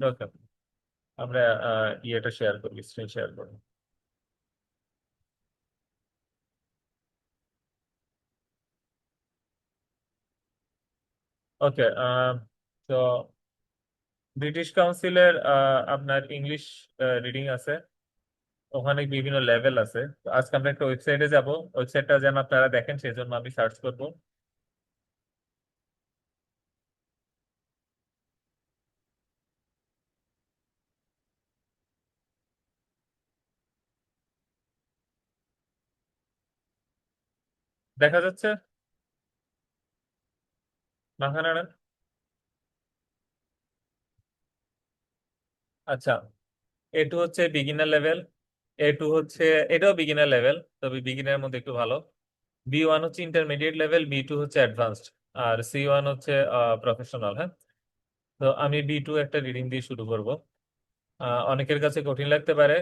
ওকে, আমরা ইয়েটা শেয়ার করি, স্ক্রিন শেয়ার করি। ওকে, তো ব্রিটিশ কাউন্সিলের আপনার ইংলিশ রিডিং আছে, ওখানে বিভিন্ন লেভেল আছে। তো আজকে আমরা একটা ওয়েবসাইটে যাব, ওয়েবসাইটটা যেন আপনারা দেখেন সেই জন্য আমি সার্চ করব। দেখা যাচ্ছে মাথা নাড়ান। আচ্ছা, এ টু হচ্ছে বিগিনার লেভেল, এ টু হচ্ছে, এটাও বিগিনার লেভেল, তবে বিগিনার মধ্যে একটু ভালো। বি ওয়ান হচ্ছে ইন্টারমিডিয়েট লেভেল, বি টু হচ্ছে অ্যাডভান্সড, আর সি ওয়ান হচ্ছে প্রফেশনাল। হ্যাঁ, তো আমি বি টু একটা রিডিং দিয়ে শুরু করব। অনেকের কাছে কঠিন লাগতে পারে,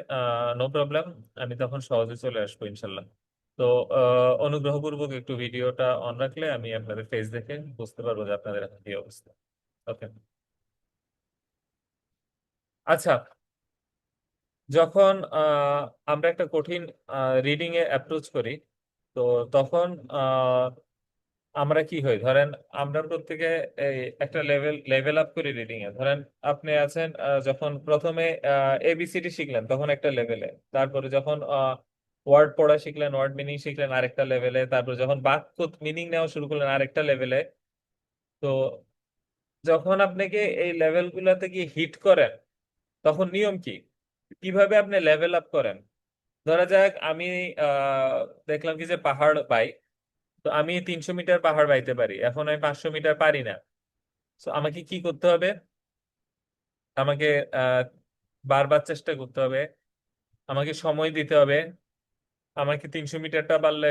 নো প্রবলেম, আমি তখন সহজে চলে আসবো ইনশাল্লাহ। তো অনুগ্রহপূর্বক একটু ভিডিওটা অন রাখলে আমি আপনাদের ফেস দেখে বুঝতে পারবো যে আপনাদের এখন কি অবস্থা। ওকে, আচ্ছা, যখন আমরা একটা কঠিন রিডিং এ অ্যাপ্রোচ করি, তো তখন আমরা কি হই ধরেন, আমরা প্রত্যেকে এই একটা লেভেল লেভেল আপ করি রিডিং এ। ধরেন আপনি আছেন, যখন প্রথমে এবিসিডি শিখলেন তখন একটা লেভেলে, তারপরে যখন ওয়ার্ড পড়া শিখলেন, ওয়ার্ড মিনিং শিখলেন আরেকটা লেভেলে, তারপর যখন বাক্য মিনিং নেওয়া শুরু করলেন আরেকটা লেভেলে। তো যখন আপনাকে এই লেভেল গুলাতে গিয়ে হিট করেন, তখন নিয়ম কি, কিভাবে আপনি লেভেল আপ করেন? ধরা যাক আমি আহ দেখলাম কি যে পাহাড় বাই, তো আমি 300 মিটার পাহাড় বাইতে পারি, এখন আমি 500 মিটার পারি না। তো আমাকে কি করতে হবে? আমাকে আহ বারবার চেষ্টা করতে হবে, আমাকে সময় দিতে হবে। আমাকে 300 মিটারটা পারলে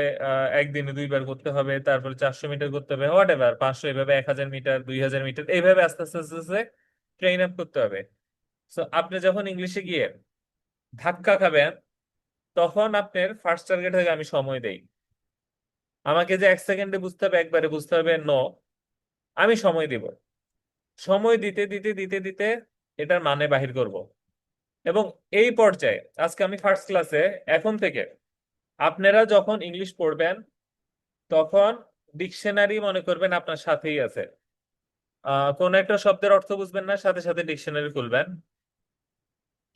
একদিনে দুইবার করতে হবে, তারপরে 400 মিটার করতে হবে, হোয়াট এভার, 500, এইভাবে 1000 মিটার, 2000 মিটার, এইভাবে আস্তে আস্তে আস্তে আস্তে ট্রেন আপ করতে হবে। তো আপনি যখন ইংলিশে গিয়ে ধাক্কা খাবেন, তখন আপনার ফার্স্ট টার্গেট থেকে আমি সময় দেই। আমাকে যে 1 সেকেন্ডে বুঝতে হবে, একবারে বুঝতে হবে ন, আমি সময় দিব। সময় দিতে দিতে দিতে দিতে এটার মানে বাহির করব। এবং এই পর্যায়ে আজকে আমি ফার্স্ট ক্লাসে, এখন থেকে আপনারা যখন ইংলিশ পড়বেন তখন ডিকশনারি মনে করবেন আপনার সাথেই আছে। কোন একটা শব্দের অর্থ বুঝবেন না, সাথে সাথে ডিকশনারি খুলবেন,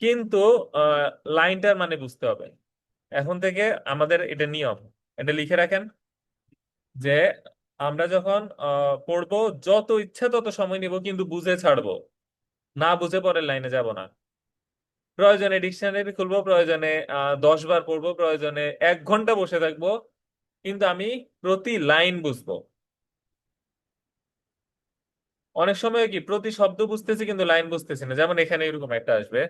কিন্তু লাইনটার মানে বুঝতে হবে। এখন থেকে আমাদের এটা নিয়ম, এটা লিখে রাখেন যে আমরা যখন পড়বো, যত ইচ্ছা তত সময় নিব, কিন্তু বুঝে ছাড়বো, না বুঝে পরের লাইনে যাব না। প্রয়োজনে ডিকশনারি খুলবো, প্রয়োজনে 10 বার পড়বো, প্রয়োজনে 1 ঘন্টা বসে থাকবো, কিন্তু আমি প্রতি লাইন বুঝবো। অনেক সময় কি প্রতি শব্দ বুঝতেছি কিন্তু লাইন বুঝতেছি না, যেমন এখানে এরকম একটা আসবে,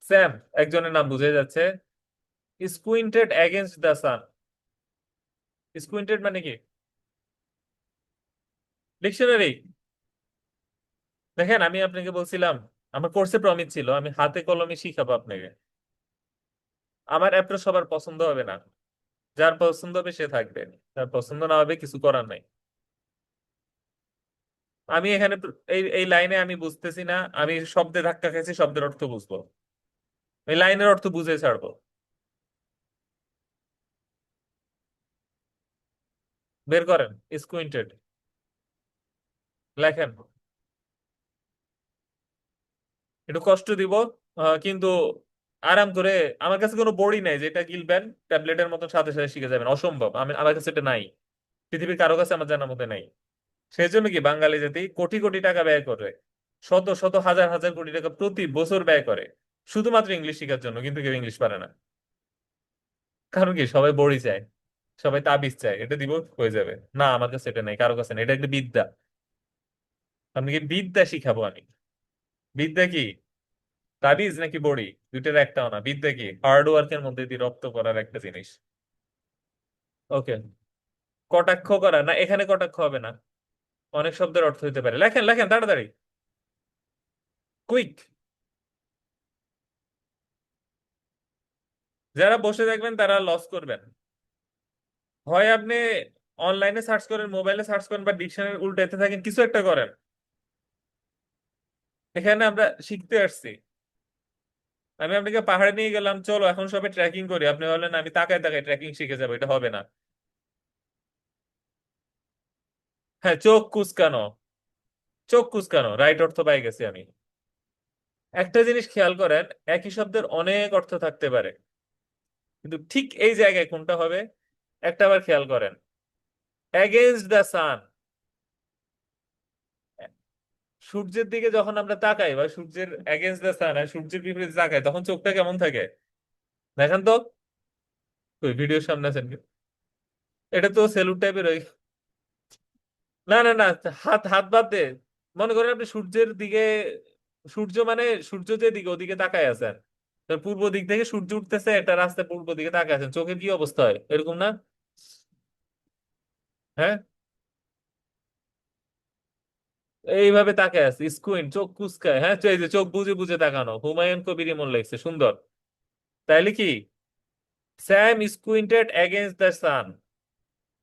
স্যাম, একজনের নাম বুঝে যাচ্ছে, স্কুইন্টেড অ্যাগেন্স্ট দ্য সান। স্কুইন্টেড মানে কি? ডিকশনারি। দেখেন, আমি আপনাকে বলছিলাম, আমার কোর্সে প্রমিস ছিল আমি হাতে কলমে শিখাবো আপনাকে। আমার অ্যাপ্রোচ সবার পছন্দ হবে না, যার পছন্দ হবে সে থাকবে, যার পছন্দ না হবে কিছু করার নাই। আমি এখানে এই এই লাইনে আমি বুঝতেছি না, আমি শব্দে ধাক্কা খেয়েছি, শব্দের অর্থ বুঝবো, এই লাইনের অর্থ বুঝে ছাড়বো। বের করেন স্কুইন্টেড, লেখেন। একটু কষ্ট দিব, কিন্তু আরাম করে। আমার কাছে কোনো বড়ি নাই যেটা গিলবেন ট্যাবলেটের মতো সাথে সাথে শিখে যাবেন, অসম্ভব। আমার কাছে এটা নাই, পৃথিবীর কারো কাছে আমার জানার মধ্যে নাই। সেই জন্য কি বাঙালি জাতি কোটি কোটি টাকা ব্যয় করে, শত শত হাজার হাজার কোটি টাকা প্রতি বছর ব্যয় করে শুধুমাত্র ইংলিশ শেখার জন্য, কিন্তু কেউ ইংলিশ পারে না। কারণ কি, সবাই বড়ি চায়, সবাই তাবিজ চায়, এটা দিব হয়ে যাবে। না, আমার কাছে এটা নেই, কারো কাছে নেই, এটা একটা বিদ্যা। আপনাকে বিদ্যা শিখাবো আমি। বিদ্যা কি? তাবিজ নাকি বড়ি? দুইটার একটাও না। বিদ্যা কি? হার্ড ওয়ার্কের মধ্যে দিয়ে রপ্ত করার একটা জিনিস। ওকে, কটাক্ষ করা না, এখানে কটাক্ষ হবে না। অনেক শব্দের অর্থ হইতে পারে, লেখেন লেখেন তাড়াতাড়ি, কুইক। যারা বসে থাকবেন তারা লস করবেন। হয় আপনি অনলাইনে সার্চ করেন, মোবাইলে সার্চ করেন, বা ডিকশনারি উল্টাইতে থাকেন, কিছু একটা করেন। এখানে আমরা শিখতে আসছি। আমি আপনাকে পাহাড়ে নিয়ে গেলাম, চলো এখন সবে ট্রেকিং করি, আপনি বললেন আমি তাকায় তাকায় ট্রেকিং শিখে যাবো, এটা হবে না। হ্যাঁ, চোখ কুচকানো। চোখ কুচকানো রাইট অর্থ পাই গেছি আমি। একটা জিনিস খেয়াল করেন, একই শব্দের অনেক অর্থ থাকতে পারে, কিন্তু ঠিক এই জায়গায় কোনটা হবে একটা আবার খেয়াল করেন। অ্যাগেইনস্ট দ্য সান, সূর্যের দিকে যখন আমরা তাকাই বা সূর্যের অ্যাগেইনস্ট দ্য সান, সূর্যের বিপরীতে তাকাই, তখন চোখটা কেমন থাকে দেখেন তো। ওই ভিডিওর সামনে আছেন কি? এটা তো সেলুট টাইপের ওই। না না না, হাত হাত বাদ দে। মনে করেন আপনি সূর্যের দিকে, সূর্য মানে সূর্য যে দিকে ওদিকে তাকায় আছেন, তো পূর্ব দিক থেকে সূর্য উঠতেছে, একটা রাস্তা পূর্ব দিকে তাকায় আছেন, চোখের কি অবস্থা হয় এরকম না? হ্যাঁ, এইভাবে তাকায় আছে, স্কুইন, চোখ কুচকায়, হ্যাঁ, এই যে চোখ বুজে বুজে তাকানো, হুমায়ুন কবির এমন লাগছে সুন্দর। তাইলে কি, স্যাম স্কুইন্টেড এগেইনস্ট দ্য সান,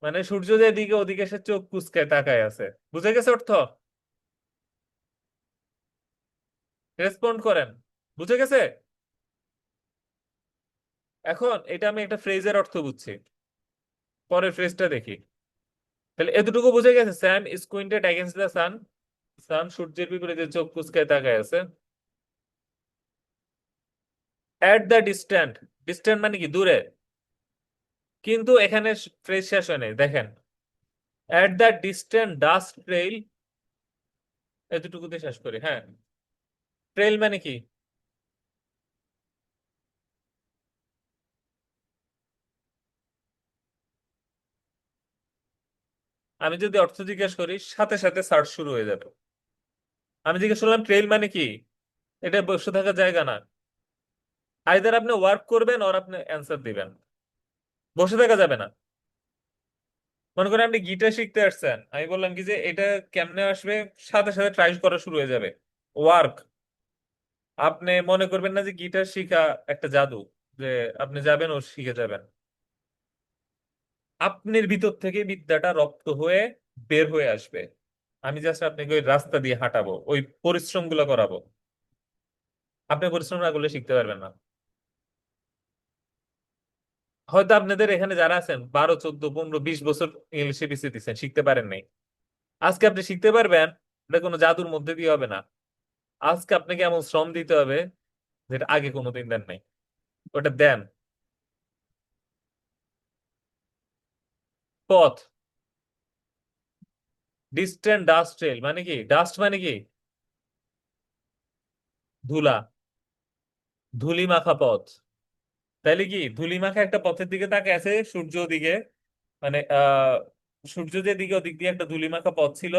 মানে সূর্য যে দিকে ওদিকে সে চোখ কুচকায় তাকায় আছে। বুঝে গেছে অর্থ? রেসপন্ড করেন। বুঝে গেছে? এখন এটা আমি একটা ফ্রেজের অর্থ বুঝছি, পরের ফ্রেজটা দেখি। তাহলে এতটুকু বুঝে গেছে, স্যাম স্কুইন্টেড এগেইনস্ট দ্য সান, সান সূর্যের বিপরীতে চোখ কুচকায় তাকায় আছে। অ্যাট দ্য ডিস্ট্যান্ট, ডিস্ট্যান্ট মানে কি দূরে, কিন্তু এখানে ফ্রেজ শেষ হয় নাই দেখেন। At the distant dust trail, এতটুকুতে শেষ করি, হ্যাঁ। ট্রেইল মানে কি? আমি যদি অর্থ জিজ্ঞেস করি সাথে সাথে সার্চ শুরু হয়ে যাবে। আমি জিজ্ঞেস করলাম ট্রেইল মানে কি, এটা বসে থাকার জায়গা না। আইদার আপনি ওয়ার্ক করবেন আর আপনি অ্যান্সার দিবেন, বসে থাকা যাবে না। মনে করেন আপনি গিটার শিখতে আসছেন, আমি বললাম কি যে এটা কেমনে আসবে, সাথে সাথে ট্রাই করা শুরু হয়ে যাবে, ওয়ার্ক। আপনি মনে করবেন না যে গিটার শিখা একটা জাদু, যে আপনি যাবেন ও শিখে যাবেন। আপনার ভিতর থেকে বিদ্যাটা রপ্ত হয়ে বের হয়ে আসবে। আমি জাস্ট আপনাকে ওই রাস্তা দিয়ে হাঁটাবো, ওই পরিশ্রম গুলো করাবো। আপনি পরিশ্রম না করলে শিখতে পারবেন না। হয়তো আপনাদের এখানে যারা আছেন 12, 14, 15, 20 বছর ইংলিশে পিছিয়ে দিচ্ছেন, শিখতে পারেন নাই। আজকে আপনি শিখতে পারবেন, এটা কোনো জাদুর মধ্যে দিয়ে হবে না। আজকে আপনাকে এমন শ্রম দিতে হবে যেটা আগে কোনোদিন দেন নাই, ওটা দেন। পথ, ডিস্টেন্ট ডাস্ট ট্রেল মানে কি, ডাস্ট মানে কি ধুলা, ধুলি মাখা পথ। তাইলে কি ধুলি মাখা একটা পথের দিকে তাকে আছে সূর্য দিকে, মানে সূর্য যে দিকে ওদিক দিয়ে একটা ধুলি মাখা পথ ছিল।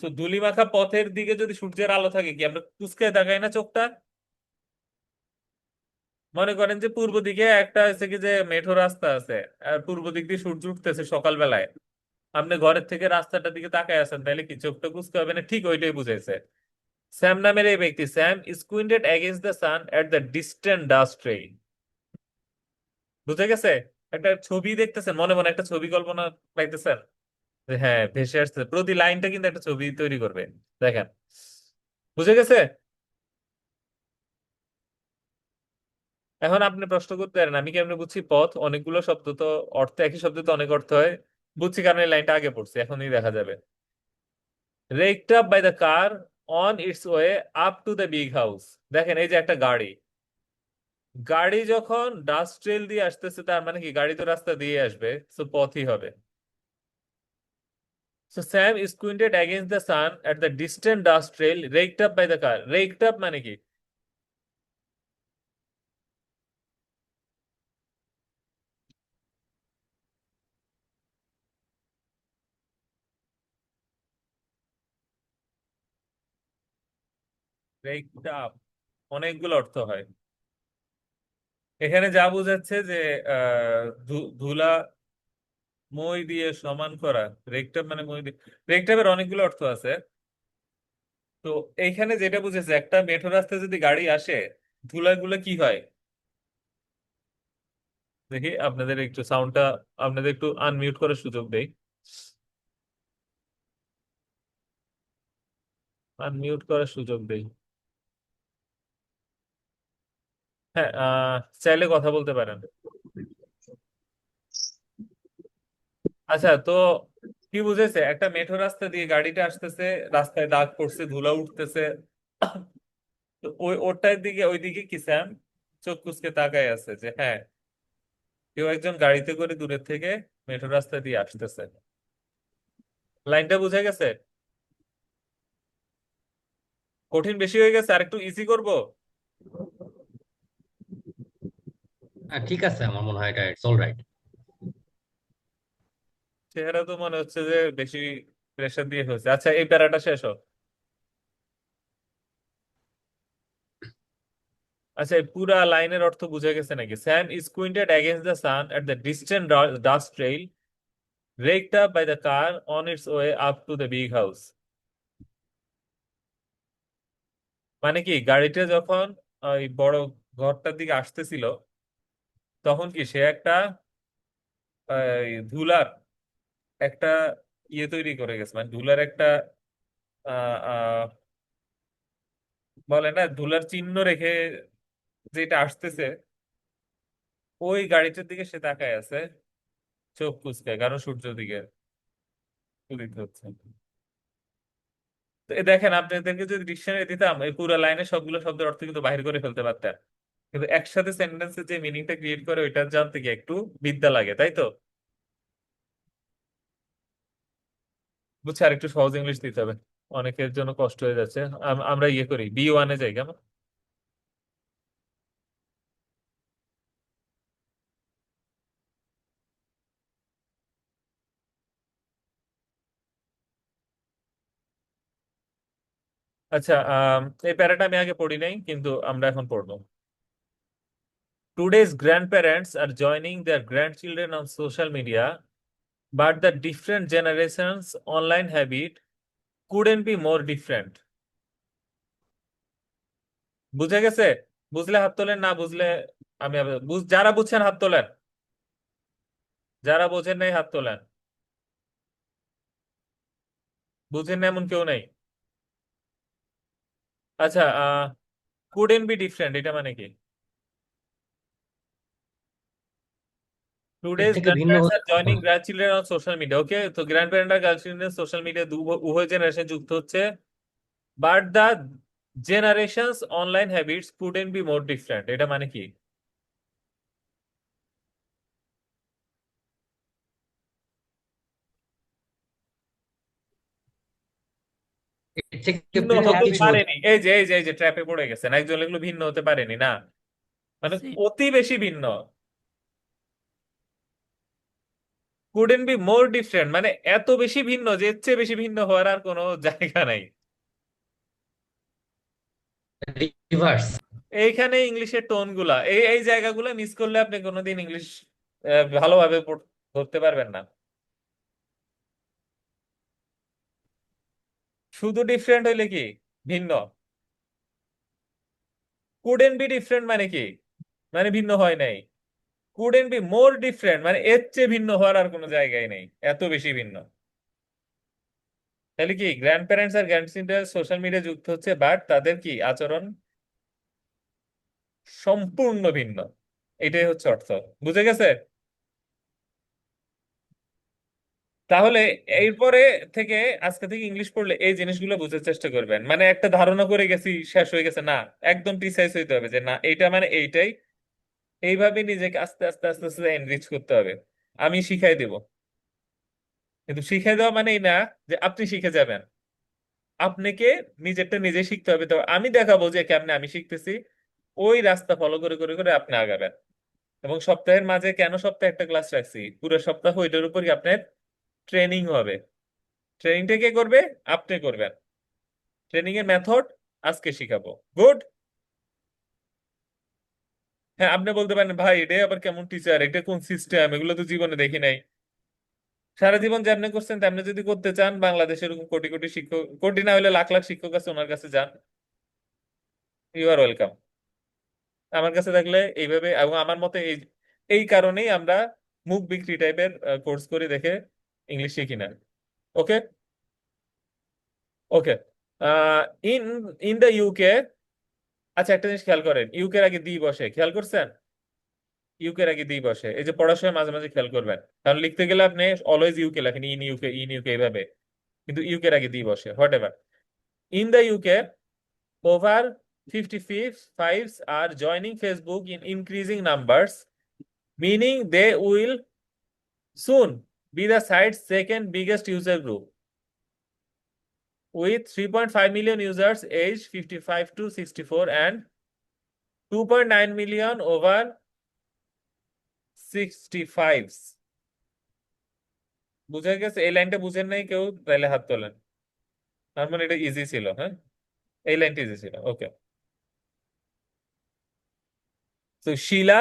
তো ধুলি মাখা পথের দিকে যদি সূর্যের আলো থাকে, কি আমরা কুচকে তাকাই না চোখটা? মনে করেন যে পূর্ব দিকে একটা আছে কি যে মেঠো রাস্তা আছে, আর পূর্ব দিক দিয়ে সূর্য উঠতেছে সকালবেলায়, আপনি ঘরের থেকে রাস্তাটার দিকে তাকায় আছেন, তাহলে কি চোখটা কুচকে হবে না? ঠিক ওইটাই বুঝাইছে। স্যাম নামের এই ব্যক্তি, Sam squinted against the sun at the distant dust rain. বুঝে গেছে? একটা ছবি দেখতেছেন, মনে মনে একটা ছবি কল্পনা পাইতেছেন, যে হ্যাঁ ভেসে আসছে, প্রতি লাইনটা কিন্তু একটা ছবি তৈরি করবে। দেখেন, বুঝে গেছে? এখন আপনি প্রশ্ন করতে পারেন আমি কেমনে বুঝছি পথ, অনেকগুলো শব্দ তো, অর্থ একই শব্দ তো অনেক অর্থ হয়। বুঝছি কারণ এই লাইনটা আগে পড়ছি, এখনই দেখা যাবে। Wrecked up by the car on its way up to the big house. দেখেন এই যে একটা গাড়ি, গাড়ি যখন ডাস্ট ট্রেল দিয়ে আসতেছে, তার মানে কি গাড়ি তো রাস্তা দিয়ে আসবে, তো পথই হবে। So Sam squinted against the sun at the distant dust trail raked up by the car. Raked up মানে কি? Raked up অনেকগুলো অর্থ হয়। এখানে যা বোঝাচ্ছে যে ধুলা মই দিয়ে সমান করা। রেকটাপ মানে মই দিয়ে, রেকটাপের অনেকগুলো অর্থ আছে। তো এইখানে যেটা বুঝেছে, একটা মেঠো রাস্তায় যদি গাড়ি আসে, ধুলাগুলো কি হয় দেখি, আপনাদের একটু সাউন্ডটা, আপনাদের একটু আনমিউট করার সুযোগ দেই। আনমিউট করার সুযোগ দেই। হ্যাঁ, চাইলে কথা বলতে পারেন। আচ্ছা, তো কি বুঝেছে, একটা মেঠো রাস্তা দিয়ে গাড়িটা আসতেছে, রাস্তায় দাগ পড়ছে, ধুলা উঠতেছে, তো ওই ওটার দিকে, ওইদিকে কি স্যাম চোখ কুচকে তাকায় আছে যে হ্যাঁ, কেউ একজন গাড়িতে করে দূরের থেকে মেঠো রাস্তা দিয়ে আসতেছে। লাইনটা বুঝে গেছে? কঠিন বেশি হয়ে গেছে, আর একটু ইজি করব? ঠিক আছে, আমার মনে হয় এটা ইটস অল রাইট। চেহারা তো মনে হচ্ছে যে বেশি প্রেশার দিয়ে হয়েছে। আচ্ছা, এই প্যারাটা শেষ হোক। আচ্ছা, এই পুরা লাইনের অর্থ বুঝে গেছে নাকি? Sam squinted against the sun at the distant dust trail raked up by the car on its way up to the big house। মানে কি, গাড়িটা যখন ওই বড় ঘরটার দিকে আসতেছিল, তখন কি সে একটা ধুলার একটা তৈরি করে গেছে, মানে ধুলার একটা আহ আহ, বলে না, ধুলার চিহ্ন রেখে যেটা আসতেছে, ওই গাড়িটার দিকে সে তাকায় আছে, চোখ কুচকায়, কারণ সূর্য দিকে উদিত হচ্ছে। তো দেখেন, আপনাদেরকে যদি ডিকশনারি দিতাম, এই পুরো লাইনে সবগুলো শব্দের অর্থ কিন্তু বাহির করে ফেলতে পারতেন, কিন্তু একসাথে সেন্টেন্সে যে মিনিংটা ক্রিয়েট করে ওইটা জানতে গিয়ে একটু বিদ্যা লাগে, তাই তো? বুঝছি, আর একটু সহজ ইংলিশ দিতে হবে, অনেকের জন্য কষ্ট হয়ে যাচ্ছে। আমরা করি, B1-এ যাই, কেমন? আচ্ছা, এই প্যারাটা আমি আগে পড়ি নাই, কিন্তু আমরা এখন পড়বো। Today's grandparents are joining their grandchildren on social media, but the different generations' online habit couldn't be more different। বুঝে গেছে? বুঝলে হাত তোলেন, না বুঝলে যারা বুঝছেন হাত তোলেন, যারা বোঝেন নাই হাত তোলেন। বুঝেন না এমন কেউ নাই? আচ্ছা, কুডেন্ট বি ডিফারেন্ট এটা মানে কি? এর টুডেজ থেকে ভিন্ন গ্র্যান্ডপ্যারেন্টস হতে আর পারতো জয়নিং না। গ্র্যান্ডচিলড্রেন অন সোশ্যাল মিডিয়া। ওকে, তো গ্র্যান্ডপ্যারেন্ট আর গ্র্যান্ডচিলড্রেন সোশ্যাল মিডিয়া উভয় জেনারেশন যুক্ত হচ্ছে, but the generations online habits couldn't be more different এটা মানে কি? এর থেকে ভিন্ন পৃথক হতে কিছু হতে পারেনি, এই যে ট্র্যাপে পড়ে গেছেন, একজন এগুলো ভিন্ন হতে পারেনি না, মানে সে- অতি বেশি ভিন্ন। কুডেন্ট বি মোর ডিফারেন্ট মানে এত বেশি ভিন্ন যে এর চেয়ে বেশি ভিন্ন হওয়ার আর কোনো জায়গা নাই। রিভার্স। এইখানে ইংলিশের টোন গুলা, এই এই জায়গাগুলো মিস করলে আপনি কোনোদিন ইংলিশ ভালোভাবে ধরতে পারবেন না। শুধু ডিফারেন্ট হইলে কি ভিন্ন? কুডেন্ট বি ডিফারেন্ট মানে কি? মানে ভিন্ন হয় নাই। কুডেন্ট বি মোর ডিফারেন্ট মানে এর চেয়ে ভিন্ন হওয়ার আর কোনো জায়গায় নেই, এত বেশি ভিন্ন। তাহলে কি, grand parents are grand children social media যুক্ত হচ্ছে, বাট তাদের কি আচরণ সম্পূর্ণ ভিন্ন। এটাই হচ্ছে অর্থ। বুঝে গেছে? তাহলে এরপরে থেকে, আজকে থেকে ইংলিশ পড়লে এই জিনিসগুলো বুঝার চেষ্টা করবেন, মানে একটা ধারণা করে গেছি শেষ হয়ে গেছে না, একদম প্রিসাইজ হইতে হবে যে না এইটা মানে এইটাই। এইভাবে নিজেকে আস্তে আস্তে আস্তে আস্তে এনরিচ করতে হবে। আমি শিখাই দেব, কিন্তু শিখাই দেওয়া মানে এই না যে আপনি শিখে যাবেন। আপনাকে নিজেরটা নিজে শিখতে হবে, তো আমি দেখাবো যে কেমনে আমি শিখতেছি। ওই রাস্তা ফলো করে করে করে আপনি আগাবেন। এবং সপ্তাহের মাঝে কেন সপ্তাহে একটা ক্লাস রাখছি, পুরো সপ্তাহ ওইটার উপরই আপনার ট্রেনিং হবে। ট্রেনিংটা কে করবে? আপনি করবেন। ট্রেনিং এর মেথড আজকে শিখাবো। গুড। হ্যাঁ, আপনি বলতে পারেন ভাই এটা আবার কেমন টিচার, এটা কোন সিস্টেম, এগুলো তো জীবনে দেখি নাই। সারা জীবন যেমনি করছেন তেমনি যদি করতে চান, বাংলাদেশের এরকম কোটি কোটি শিক্ষক, কোটি না হলে লাখ লাখ শিক্ষক আছে, ওনার কাছে যান। You are welcome. আমার কাছে থাকলে এইভাবে, এবং আমার মতে এই এই কারণেই আমরা মুখ বিক্রি টাইপের কোর্স করে দেখে ইংলিশ শিখি না। ওকে। ওকে। ইন ইন দ্য ইউকে, আচ্ছা, একটা জিনিস খেয়াল করেন, ইউকের আগে দি বসে, খেয়াল করছেন? ইউকের আগে দি বসে, এই যে পড়ার সময় মাঝে মাঝে খেয়াল করবেন, কারণ লিখতে গেলে আপনি অলওয়েজ ইউকে লেখেন, ইন ইউকে এইভাবে, কিন্তু ইউকের আগে দি বসে, what ever. In the UK, over 55s are joining Facebook in increasing numbers, meaning they will soon be the site's second biggest user group, with 3.5 million users aged 55 to 64 and 2.9 million over 65s. বুঝে গেছে? এই লাইনটা বুঝেন নাই কেউ? তাহলে হাত তোলেন। তার মানে এটা ইজি ছিল, হ্যাঁ, এই লাইনটা ইজি ছিল। ওকে, so Sheila,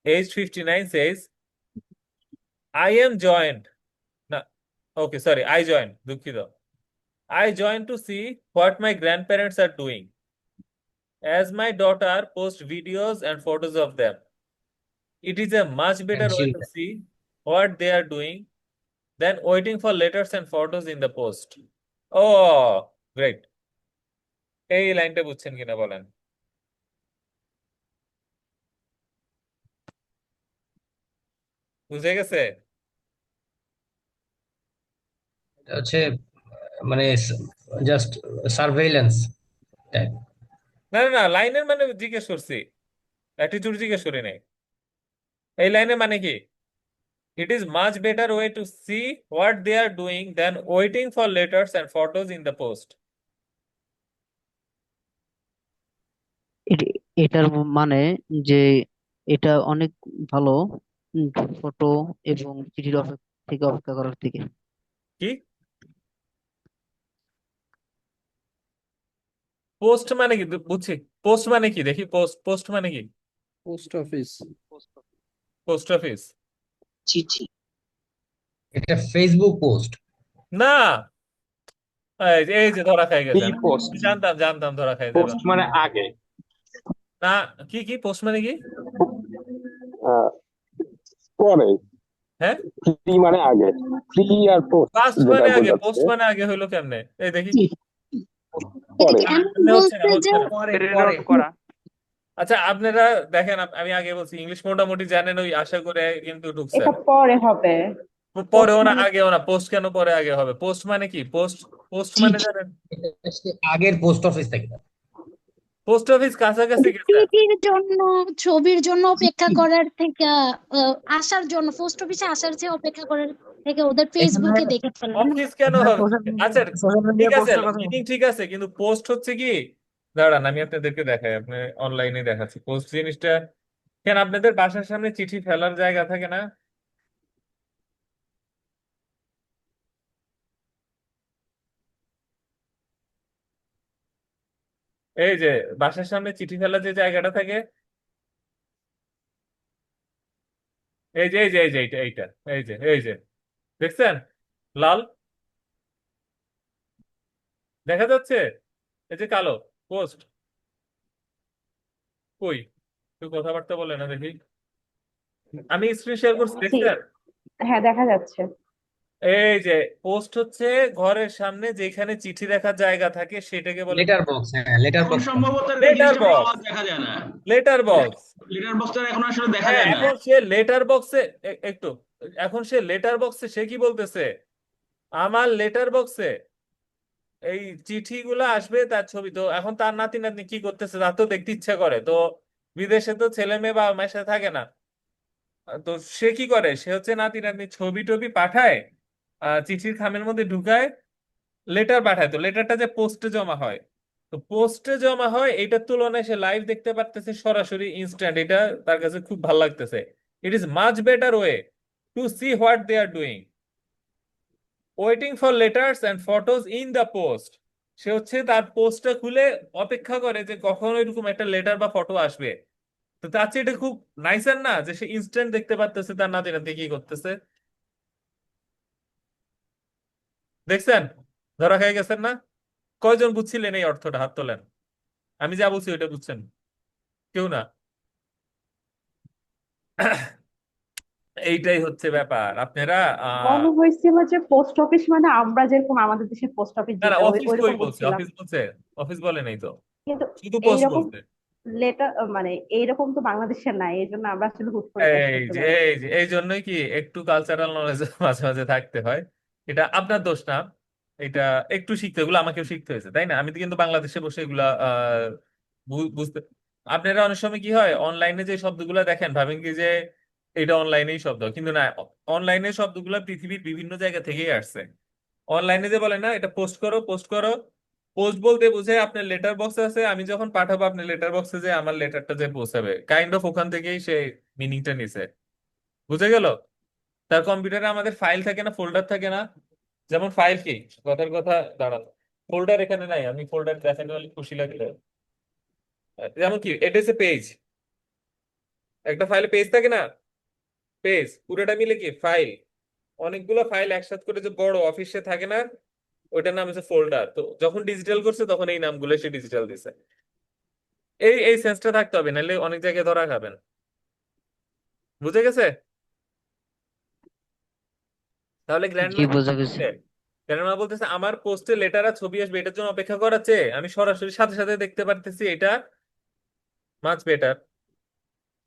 age 59, says, I am joined. না, okay, sorry, I joined, দুঃখিত। I joined to see what my grandparents are doing, as my daughter posts videos and photos of them. It is a much better And way she'll to see what they are doing than waiting for letters and photos in the post. Oh, great. এই লাইনটা বুঝছেন কিনা বলেন? বুঝে গেছে? হচ্ছে মানে just surveillance type. না না না, লাইনের মানে জিজ্ঞেস করছি, অ্যাটিটিউড জিজ্ঞেস করি নাই। এই লাইনের মানে কি? It is much better way to see what they are doing than waiting for letters and photos in the post. এটার মানে যে এটা অনেক ভালো ফটো এবং চিঠির থেকে অপেক্ষা করার থেকে। কি পোস্ট মানে কি? বুঝছি, পোস্ট মানে কি দেখি, পোস্ট পোস্ট মানে কি? Post office. Post office? চিঠি। এটা ফেসবুক পোস্ট। না, এই যে ধরা খাই প্রি গেছেন। পোস্ট। জানতাম জানতাম ধরা খাই যাবেন। পোস্ট মানে আগে। না, কি কি পোস্ট মানে কি? আহ, পরে। হ্যাঁ, প্রি মানে আগে। প্রি আর পোস্ট পাস্ট যেটা মানে আগে, পোস্ট বোঝাচ্ছে মানে আগে হইলো কেমনে? এই দেখি। পরে। এটা এমন এমনি হচ্ছে না, বলছে যে হচ্ছে না। রিলোড করা। আচ্ছা, আপনারা দেখেন, আমি আগে বলছি ইংলিশ মোটামুটি জানেন, ওই আশা করে কিন্তু ঢুকছেন। এটা পরে হবে। পরেও না মানে আগেও না, পোস্ট কেন পরে আগে হবে? পোস্ট মানে কি? পোস্ট, পোস্ট মানে জানেন? এটা হচ্ছে আগের পোস্ট অফিস থেকে। পোস্ট অফিস কাছাকাছি গেছেন। ছবির জন্য ছবির জন্য অপেক্ষা করার থেকে আসার জন্য পোস্ট অফিসে আসার চেয়ে অপেক্ষা করার থেকে ওদের এখানে ফেসবুকে দেখে ফেলেন। অফিস কেন হবে? আচ্ছা, সোশ্যাল মিডিয়া ঠিক আছে, পোস্টের কথা মিনিং ঠিক আছে, কিন্তু পোস্ট হচ্ছে কি, দাঁড়ান আমি আপনাদেরকে দেখাই, আপনি অনলাইনে দেখাচ্ছি পোস্ট জিনিসটা। কেন আপনাদের বাসার সামনে চিঠি ফেলার জায়গা থাকে না? এই যে বাসার সামনে চিঠি ফেলার যে জায়গাটা থাকে, এই যে এইটা, এই যে দেখছেন, লাল দেখা যাচ্ছে, এই যে কালো পোস্ট, কই তুই কথাবার্তা বলে না দেখি, আমি স্ক্রিন শেয়ার করছি, জি, দেখছেন? হ্যাঁ দেখা যাচ্ছে। এই যে পোস্ট হচ্ছে ঘরের সামনে যেখানে চিঠি রাখার জায়গা থাকে, সেটাকে বলে লেটার বক্স। হ্যাঁ, লেটার এখন বক্স। সম্ভবত এই লেটার জিনিসটা বক্স। পাওয়া দেখা যায় না। লেটার বক্স, লেটার বক্সটা এখন আসলে দেখা হ্যাঁ, যায় না। এখন সে লেটার বক্সে, একটু, এখন সে লেটার বক্সে সে কি বলতেছে, আমার লেটার বক্সে এই চিঠিগুলো আসবে, তার ছবি, তো এখন তার নাতি নাতনি কি করতেছে, তার তো দেখতে ইচ্ছা করে, তো বিদেশে তো ছেলে মেয়ে বাবা মায়ের সাথে থাকে না, তো সে কি করে, সে হচ্ছে নাতি নাতনি ছবি টবি পাঠায়, চিঠির খামের মধ্যে ঢুকায়, লেটার পাঠায়, তো লেটারটা যে পোস্টে জমা হয়, তো পোস্টে জমা হয়, এইটার তুলনায় সে লাইভ দেখতে পারতেছে, সরাসরি ইনস্ট্যান্ট, এটা তার কাছে খুব ভালো লাগতেছে। It is much better way to see what they are doing, waiting for letters and photos in the post. সে হচ্ছে তার পোস্টটা খুলে অপেক্ষা করে যে কখন এরকম একটা লেটার বা ফটো আসবে, তো তার চেয়ে এটা খুব নাইসার না, যে সে ইনস্ট্যান্ট দেখতে পারতেছে তার নাতি নাতি কি করতেছে। দেখছেন? ধরা খেয়ে গেছেন না? কয়জন বুঝছিলেন এই অর্থটা? হাত তোলেন। আমি যা বলছি ওইটা বুঝছেন? কেউ না? এইটাই হচ্ছে ব্যাপার, আপনারা মনে হয়েছিল যে পোস্ট অফিস মানে আমরা যেরকম আমাদের দেশের পোস্ট অফিস না না, যেটা অফিস কই ওইরকম বলছে? বুঝছিলাম, অফিস বলছে? অফিস বলে নাই তো, কিন্তু শুধু পোস্ট এইরকম বলছে। লেটার মানে এইরকম তো বাংলাদেশে নাই, এই জন্য আমরা আসলে হুট করে গেস এই করতে যে পারি। এই জন্যই কি একটু কালচারাল নলেজ মাঝে মাঝে থাকতে হয়। এটা আপনার দোষ না, এটা একটু শিখতে, এগুলো আমাকেও শিখতে হয়েছে, তাই না? আমি তো কিন্তু বাংলাদেশে বসে এগুলা বুঝতে। আপনারা অনেক সময় কি হয়, অনলাইনে যে শব্দগুলো দেখেন ভাবেন কি যে এটা অনলাইনেই শব্দ, কিন্তু না, অনলাইনে শব্দগুলো পৃথিবীর বিভিন্ন জায়গা থেকেই আসছে। অনলাইনে যে বলে না এটা পোস্ট করো পোস্ট করো, পোস্ট বলতে বুঝে আপনার লেটার বক্স আছে, আমি যখন পাঠাবো আপনার লেটার বক্সে যে আমার লেটারটা যে পৌঁছাবে, কাইন্ড অফ ওখান থেকেই সে মিনিংটা নিছে। বুঝে গেল? তার কম্পিউটারে আমাদের ফাইল থাকে না, ফোল্ডার থাকে না? যেমন ফাইল কি, কথার কথা দাঁড়ান, ফোল্ডার এখানে নাই, আমি ফোল্ডার দেখাতে হলে খুশি লাগলে, যেমন কি এটা হচ্ছে পেজ, একটা ফাইলে পেজ থাকে না, পেজ পুরোটা মিলে কি ফাইল, অনেকগুলো ফাইল একসাথে করে যে বড় অফিসে থাকে না, ওইটার নাম হচ্ছে ফোল্ডার। তো যখন ডিজিটাল করছে তখন এই নামগুলো সে ডিজিটাল দিছে। এই সেন্সটা থাকতে হবে, নাহলে অনেক জায়গায় ধরা খাবেন। বুঝে গেছে? তাহলে জি, গ্র্যান্ডমা বোঝা গেছে। গ্র্যান্ডমা বলতেছে আমার পোস্টে লেটার আর ছবি আসবে, এটার জন্য অপেক্ষা করার চেয়ে আমি সরাসরি সাথে সাথে দেখতে পারতেছি, এটা মাচ বেটার।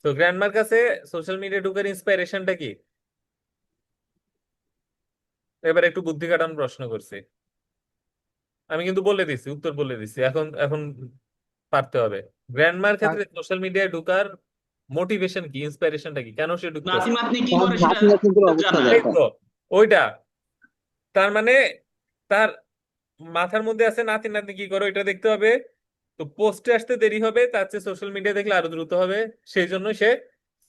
তো গ্র্যান্ডমার কাছে সোশ্যাল মিডিয়া ঢুকার ইন্সপাইরেশনটা কি? এবার একটু বুদ্ধি কাটানোর প্রশ্ন করছি, আমি কিন্তু বলে দিছি, উত্তর বলে দিছি, এখন এখন পারতে হবে। গ্র্যান্ডমার ক্ষেত্রে সোশ্যাল মিডিয়ায় ঢুকার মোটিভেশন কি, ইন্সপাইরেশনটা কি, কেন সে ঢুকতেছে? নাতি নাতনি কি তার করে সেটা নাতি নাতনিদের অবস্থা জানা। এই দেখা। তো ওইটা, তার মানে তার মাথার মধ্যে আছে নাতি নাতনি কি করে ওইটা দেখতে হবে। তো পোস্টে আসতে দেরি হবে, তার চেয়ে সোশ্যাল মিডিয়া দেখলে আরো দ্রুত হবে, সেই জন্য সে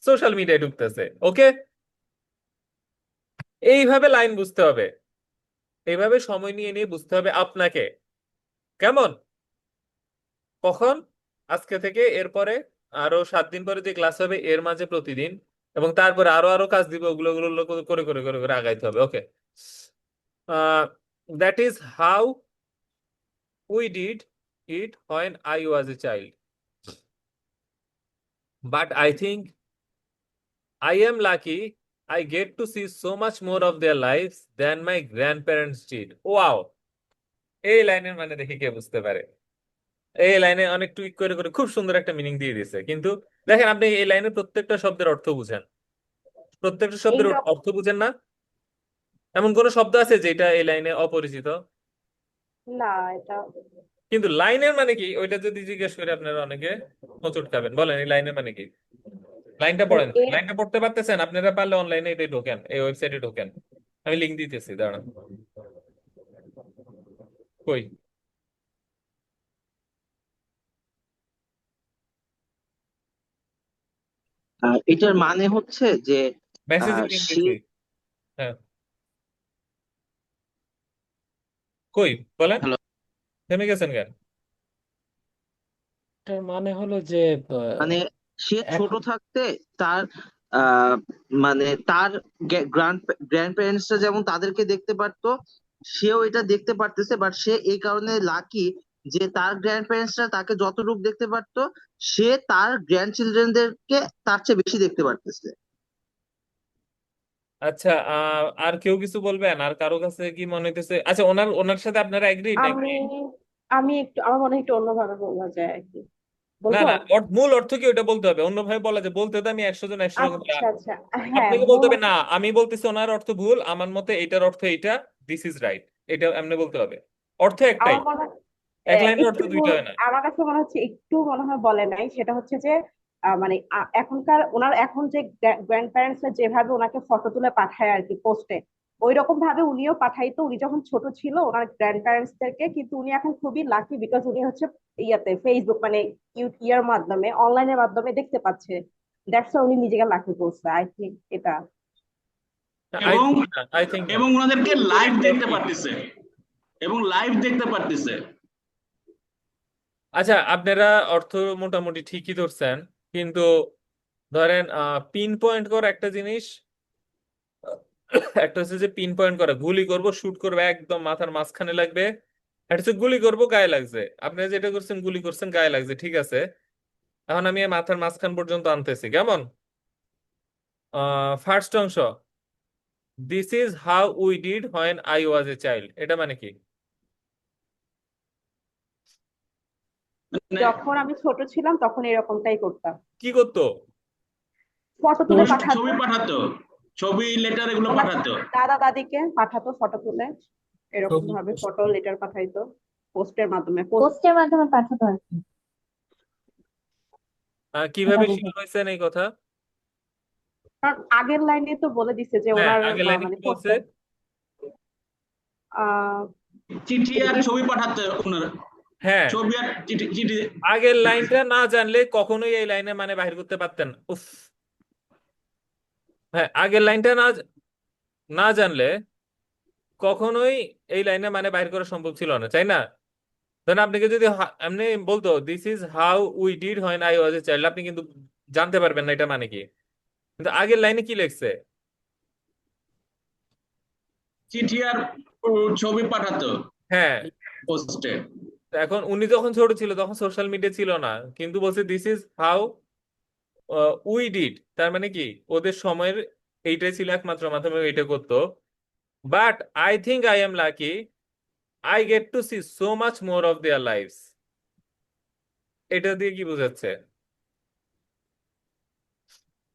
সোশ্যাল মিডিয়ায় ঢুকতেছে। ওকে, এইভাবে লাইন বুঝতে হবে, এইভাবে সময় নিয়ে নিয়ে বুঝতে হবে আপনাকে। কেমন? কখন? আজকে থেকে এরপরে আরো 7 দিন পরে যে ক্লাস হবে এর মাঝে প্রতিদিন, এবং তারপরে আরো আরো কাজ দিব, ওগুলো ওগুলো করে করে করে করে আগাইতে হবে। Okay, that is how we did it when I was a child. But I think I am lucky I get to see so much more of their lives than my grandparents did. Wow! এই লাইনের মানে দেখি কে বুঝতে পারে। এই লাইনে অনেক টুইক করে করে খুব সুন্দর একটা মিনিং দিয়ে দিছে, কিন্তু দেখেন আপনি এই লাইনের প্রত্যেকটা শব্দের অর্থ বুঝেন, প্রত্যেকটা শব্দের এইরকম অর্থ বুঝেন না? এমন কোন শব্দ আছে যেটা এই লাইনে অপরিচিত? না, এটা কিন্তু লাইনের মানে কি ওইটা যদি জিজ্ঞেস করে আপনারা অনেকে হোঁচট খাবেন। বলেন এই লাইনের মানে কি? লাইনটা মানে পড়েন, এর লাইনটা পড়তে পারতেছেন? আপনারা পারলে অনলাইনে এটাই ঢোকেন, এই ওয়েবসাইটে ঢোকেন, আমি লিংক দিতেছি, দাঁড়ান। কই এটার মানে হচ্ছে যে মেসেজে লিংক সে দিছি। হ্যাঁ, কই বলেন, হ্যালো, থেমে গেছেন কেন? এটার মানে হলো যে মানে সে ছোট এখন থাকতে তার আহ মানে তার গ্র্যান্ড গ্র্যান্ড প্যারেন্টসরা যেমন তাদেরকে দেখতে পারতো, সেও এটা দেখতে পারতেছে, বাট সে এই কারণে লাকি যে তার গ্র্যান্ড প্যারেন্টসরা তাকে যতটুকু দেখতে পারতো, সে তার গ্র্যান্ড চিলড্রেনদেরকে তার চেয়ে বেশি দেখতে পারতেছে। আচ্ছা, আর কেউ কিছু বলবেন? আর কারো কাছে কি মনে হইতেছে? আচ্ছা, ওনার ওনার সাথে আপনারা এগ্রি নাকি? আমি আমি একটু আমার মনে হয় একটু অন্যভাবে বলা যায় আর কি, না বলবো। না, মূল অর্থ কি ওটা বলতে হবে, অন্যভাবে বলা যায়, বলতে তো আমি 100 জন 100 রকম আচ্ছা আচ্ছা, হ্যাঁ, আপনাকে বলতে মূল হবে না, আমি বলতেছি ওনার অর্থ ভুল, আমার মতে এটার অর্থ এইটা, দিস ইজ রাইট, এটা এমনি বলতে হবে। অর্থ একটাই, আমার মনে হয় এক লাইনের অর্থ একটু দুইটা হয় না। আমার কাছে মনে হচ্ছে একটু মনে হয় বলে নাই, সেটা হচ্ছে যে মানে এখনকার ওনার এখন যে গ্র্যান্ড প্যারেন্টসরা যেভাবে ওনাকে ফটো তুলে পাঠায় আর কি পোস্টে, ওই রকম ভাবে উনিও পাঠাইতো উনি যখন ছোট ছিল ওনার গ্র্যান্ড প্যারেন্টস দেরকে। কিন্তু উনি এখন খুবই লাকি বিকজ উনি হচ্ছে ইয়াতে ফেসবুক মানে ইয়ার মাধ্যমে অনলাইনের মাধ্যমে দেখতে পাচ্ছে। দ্যাটস উনি নিজেকে লাকি বলছে, আই থিঙ্ক এটা। আই এবং থিঙ্ক না, আই থিঙ্ক না। এবং ওনাদেরকে লাইভ দেখতে কি? পারতেছে, এবং লাইভ দেখতে পারতেছে। আচ্ছা, আপনারা অর্থ মোটামুটি ঠিকই ধরছেন, কিন্তু ধরেন পিন পয়েন্ট করা একটা জিনিস, একটা হচ্ছে যে পিন পয়েন্ট করা, গুলি করব শুট করবো একদম মাথার মাঝখানে লাগবে, একটা হচ্ছে গুলি করব গায়ে লাগছে। আপনারা যেটা করছেন গুলি করছেন গায়ে লাগছে, ঠিক আছে, এখন আমি এই মাথার মাঝখান পর্যন্ত আনতেছি। কেমন? ফার্স্ট অংশ, this is how we did when I was a child, এটা মানে কি? মানে যখন আমি ছোট ছিলাম তখন এরকমটাই করতাম, কি করতো? ফটো তুলে পোস্ট পাঠাতো। ছবি পাঠাতো, ছবি লেটার এগুলো ওনার পাঠাতো। দাদা দাদিকে পাঠাতো ফটো তুলে, এরকম ছবি ভাবে post। ফটো লেটার পাঠাইতো পোস্টের মাধ্যমে। পোস্টের মাধ্যমে পাঠাতো আর কি। কিভাবে এটা শিওর হয়েছেন এই কথা? কারণ আগের লাইনে তো বলে দিছে যে হ্যাঁ, ওনার আগের লাইনে মানে কি বলছে? পড়তে আহ চিঠি আর ছবি পাঠাতো ওনার, হ্যাঁ, ছবি আর চিঠি চিঠি। আগের লাইনটা না জানলে কখনোই এই লাইনে মানে বাহির করতে পারতেন না। উফ। হ্যাঁ, আগের লাইনটা না জানলে কখনোই এই লাইনে মানে বাইর করা সম্ভব ছিল না, তাই না? ধরেন আপনাকে যদি এমনি বলতো this is how we did when I was a child, আপনি কিন্তু জানতে পারবেন না এটা মানে কি। কিন্তু আগের লাইনে কি লিখছে? চিঠি আর ছবি পাঠাতো হ্যাঁ, পোস্টে। এখন উনি যখন ছোট ছিল তখন সোশ্যাল মিডিয়া ছিল না, কিন্তু বলছে this is how we did, তার মানে কি ওদের সময়ের এইটাই ছিল একমাত্র মাধ্যমে এইটা করতো। But I think I am lucky, I get to see so much more of their lives. এটা দিয়ে কি বোঝাচ্ছে?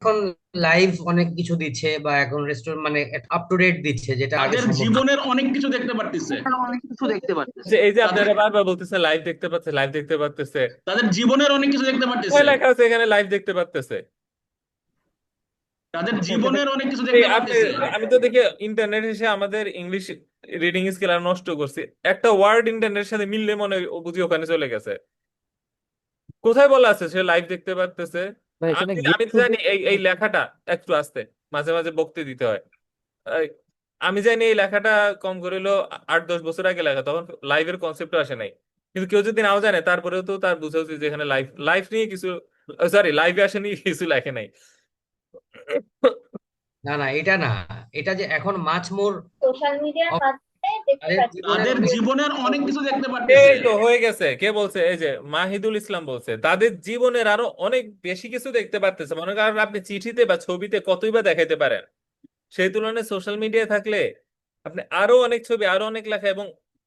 এখন লাইভ অনেক কিছু দিচ্ছে, বা এখন রেস্টুরেন্ট মানে আপ টু ডেট দিচ্ছে, যেটা আগে তাদের সম্ভব না। জীবনের অনেক কিছু দেখতে পারতেছে, অনেক কিছু দেখতে যে পারতেছে। এই যে তাদের আপনারা বারবার বলতেছে লাইভ দেখতে পাচ্ছে, লাইভ দেখতে পারতেছে, তাদের জীবনের অনেক কিছু দেখতে কোথায় পারতেছে, লেখা আছে এখানে লাইভ দেখতে পারতেছে? তাদের জীবনের অনেক কিছু এই দেখতে আপনি, পারতেছে। আমি তো দেখি ইন্টারনেট এসে আমাদের ইংলিশ রিডিং স্কিল আর নষ্ট করছি। একটা ওয়ার্ড ইন্টারনেটের সাথে মিললে মনে হয় ও বুঝি ওখানে চলে গেছে। কোথায় বলা আছে সে লাইভ দেখতে পারতেছে? ভাই এখানে আমি গেট আমি টু জানি এই লেখাটা একটু আস্তে, মাঝে মাঝে বকতে দিতে হয়। এই, আমি জানি এই লেখাটা কম করে হলো 8-10 বছর আগে লেখা, তখন লাইভের কনসেপ্ট আসে নাই। কিন্তু কেউ যদি নাও জানে তারপরেও তো তার বোঝা উচিত যে এখানে লাইভ লাইভ নিয়ে কিছু, সরি লাইভে আসে নিয়ে কিছু লেখে নাই। না না, এটা না, এটা যে এখন মাছ মোর সোশ্যাল মিডিয়ার মাধ্যমে দেখতে তাদের পাচ্ছি। জীবনের তাদের অনেক জীবনের অনেক কিছু দেখতে পারতেছে। এই তো হয়ে গেছে, কে বলছে? এই যে মাহিদুল ইসলাম বলছে তাদের জীবনের আরো অনেক বেশি কিছু দেখতে পারতেছে। মনে করেন আপনি চিঠিতে বা ছবিতে কতই বা দেখাইতে পারেন, সেই তুলনায় সোশ্যাল মিডিয়ায় থাকলে আপনি আরো অনেক ছবি, আরো অনেক লেখা এবং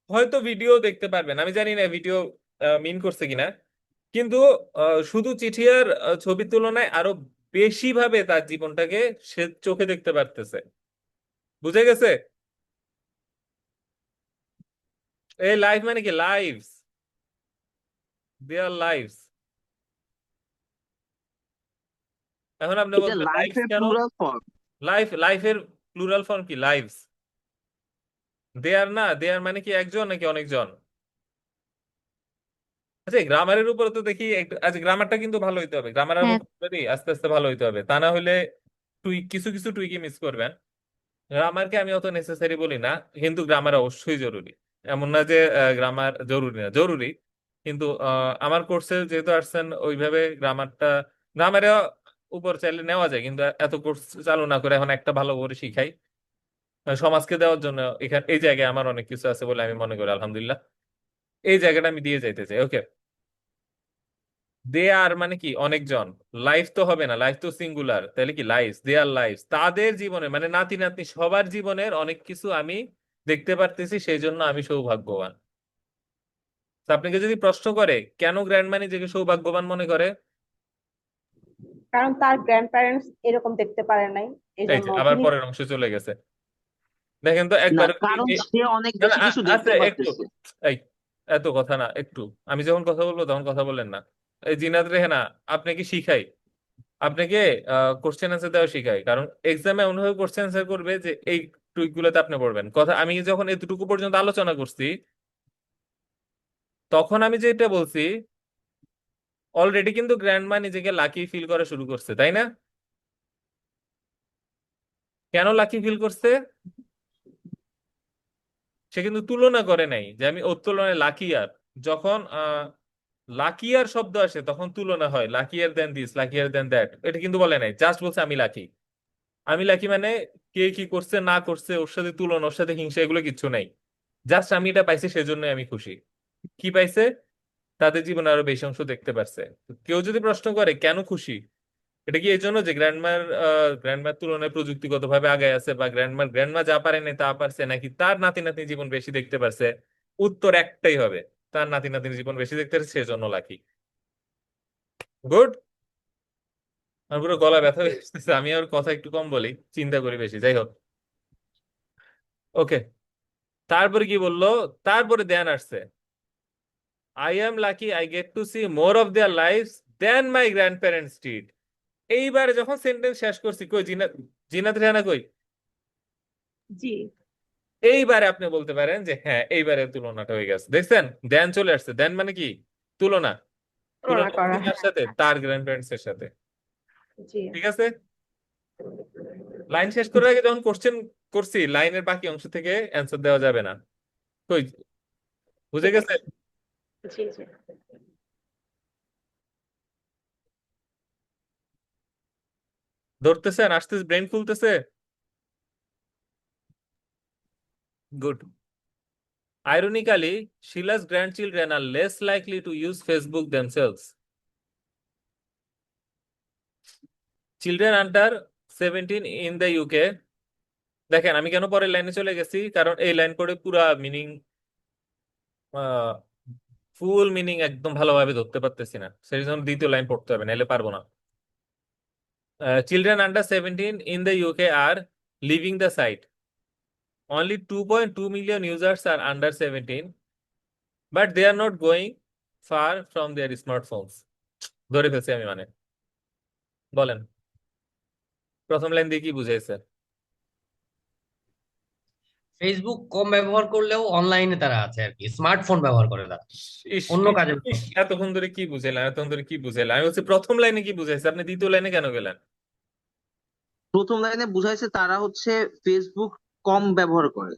হয়তো ভিডিও দেখতে পারবেন। আমি জানি না ভিডিও মিন করছে কিনা, কিন্তু শুধু চিঠি আর ছবির তুলনায় আরো বেশি ভাবে তার জীবনটাকে সে চোখে দেখতে পারতেছে। বুঝে গেছে? এই লাইফ মানে কি? Lives, their lives. এখন আপনি এটা বলবেন লাইভস লাইফের কেন? Plural form. লাইফের প্লুরাল ফর্ম কি? লাইভস। দেয়ার না, দেয়ার মানে কি একজন নাকি অনেকজন? আচ্ছা, গ্রামারের উপরে তো দেখি একটু, আচ্ছা গ্রামারটা কিন্তু ভালো হইতে হবে, গ্রামার হ্যাঁ, আস্তে আস্তে ভালো হইতে হবে, তা না হলে কিছু কিছু টুইকি মিস করবেন। গ্রামারকে আমি অত নেসেসারি বলি না, কিন্তু গ্রামার অবশ্যই জরুরি। এমন না যে গ্রামার জরুরি না, জরুরি। কিন্তু আমার কোর্সে যেহেতু আসছেন ওইভাবে গ্রামারের উপর চাইলে নেওয়া যায়, কিন্তু এত কোর্স চালু না করে এখন একটা ভালো করে শিখাই সমাজকে দেওয়ার জন্য। এখানে এই জায়গায় আমার অনেক কিছু আছে বলে আমি মনে করি, আলহামদুলিল্লাহ এই জায়গাটা আমি দিয়ে যাইতে চাই। ওকে, দে আর মানে কি অনেকজন, লাইফ তো হবে না, লাইফ তো সিঙ্গুলার, তাহলে কি লাইফস, দে আর লাইফস, তাদের জীবনে মানে নাতি নাতনি সবার জীবনের অনেক কিছু আমি দেখতে পারতেছি, সেই জন্য আমি সৌভাগ্যবান। তো আপনাকে যদি প্রশ্ন করে কেন গ্র্যান্ডমা নিজেকে সৌভাগ্যবান মনে করে, কারণ তার গ্র্যান্ড প্যারেন্টস এরকম দেখতে পারে নাই, এই এই জন্য যে আবার তিনি। পরের অংশে চলে গেছে। দেখেন তো না, একবার কারণ সে অনেক না না বেশি কিছু আছে দেখতে একটু, পারতেছে। এই এত কথা না একটু, আমি যখন কথা বলবো তখন কথা বলেন না। এই জিনাত রেহেনা, আপনাকে শিখাই, আপনাকে কোশ্চেন আনসার দেওয়া শিখাই, কারণ এক্সামে এমনভাবে কোশ্চেন আনসার করবে যে এই টুইক গুলোতে আপনি পড়বেন। কথা আমি যখন এতটুকু পর্যন্ত আলোচনা করছি তখন আমি যেটা বলছি অলরেডি কিন্তু গ্র্যান্ডমা নিজেকে লাকি ফিল করা শুরু করছে, তাই না? কেন লাকি ফিল করছে? সে কিন্তু তুলনা করে নাই যে আমি ওর তুলনায় লাকি আর, যখন লাকি আর শব্দ আসে তখন তুলনা হয়, লাকিয়ার দেন দিস, লাকিয়ার দেন দ্যাট, এটা কিন্তু বলে নাই, জাস্ট বলছে আমি লাকি। আমি লাকি মানে কে কি করছে না করছে ওর সাথে তুলনা, ওর সাথে হিংসা, এগুলো কিচ্ছু নাই। জাস্ট আমি এটা পাইছি সেজন্য আমি খুশি। কি পাইছে? তাদের জীবনে আরো বেশি অংশ দেখতে পারছে। তো কেউ যদি প্রশ্ন করে কেন খুশি, এটা কি এই জন্য যে গ্র্যান্ডমার তুলনায় প্রযুক্তিগত ভাবে আগায় আছে, বা গ্র্যান্ডমা যা পারে না তা পারছে, নাকি তার নাতি নাতনি জীবন বেশি দেখতে পারছে? উত্তর একটাই হবে, তার নাতি নাতনির জীবন বেশি দেখতে পারে, সেজন্য লাকি। গুড। আমার পুরো গলা ব্যথা হয়ে আসতেছে, আমি আর কথা একটু কম বলি, চিন্তা করি বেশি, যাই হোক। ওকে, তারপরে কি বললো? তারপরে ধ্যান আসছে, I am lucky I get to see more of their lives than my grandparents did. এইবারে যখন সেন্টেন্স শেষ করছি, কই জিনাত, জিনাত রেহানা কই? জি। এইবারে আপনি বলতে পারেন যে হ্যাঁ, এইবারে তুলনাটা হয়ে গেছে। দেখছেন, দেন চলে আসছে। দেন মানে কি? তুলনা। তুলনা তুলনা করা, করছি কার সাথে? তার গ্র্যান্ড প্যারেন্টস এর সাথে। জি। ঠিক আছে, লাইন শেষ করার আগে যখন কোশ্চেন করছি, লাইনের বাকি অংশ থেকে অ্যান্সার দেওয়া যাবে না। কই, বুঝে ঠিক গেছে? আছে। জি জি। ধরতেছেন? আসতেছে, ব্রেন খুলতেছে? Good. Ironically, Sheila's grandchildren are less likely to use Facebook themselves. Children under 17 in the UK. দেখেন, আমি কেন পরের লাইনে চলে গেছি, কারণ এই লাইন পড়ে পুরা মিনিং, ফুল মিনিং একদম ভালোভাবে ধরতে পারতেছি না, সেই জন্য দ্বিতীয় লাইন পড়তে হবে, নাহলে পারবো না। Children under 17 in the UK are leaving the site. Only 2.2 million users are under 17, but they are not going far from their smartphones. ধরে ফেলছি আমি মানে। বলেন, প্রথম লাইন দিয়ে কি বুঝাইছে? ফেসবুক কম ব্যবহার করলেও অনলাইনে তারা আছে আর কি, স্মার্টফোন ব্যবহার করে তারা ইস অন্য ইস কাজে। ইস, এতক্ষণ ধরে কি বুঝাইলাম, এতক্ষণ ধরে কি বুঝাইলাম? আমি বলছি প্রথম লাইনে কি বুঝাইছে, আপনি দ্বিতীয় লাইনে কেন গেলেন? প্রথম লাইনে বুঝাইছে তারা হচ্ছে ফেসবুক কম ব্যবহার করে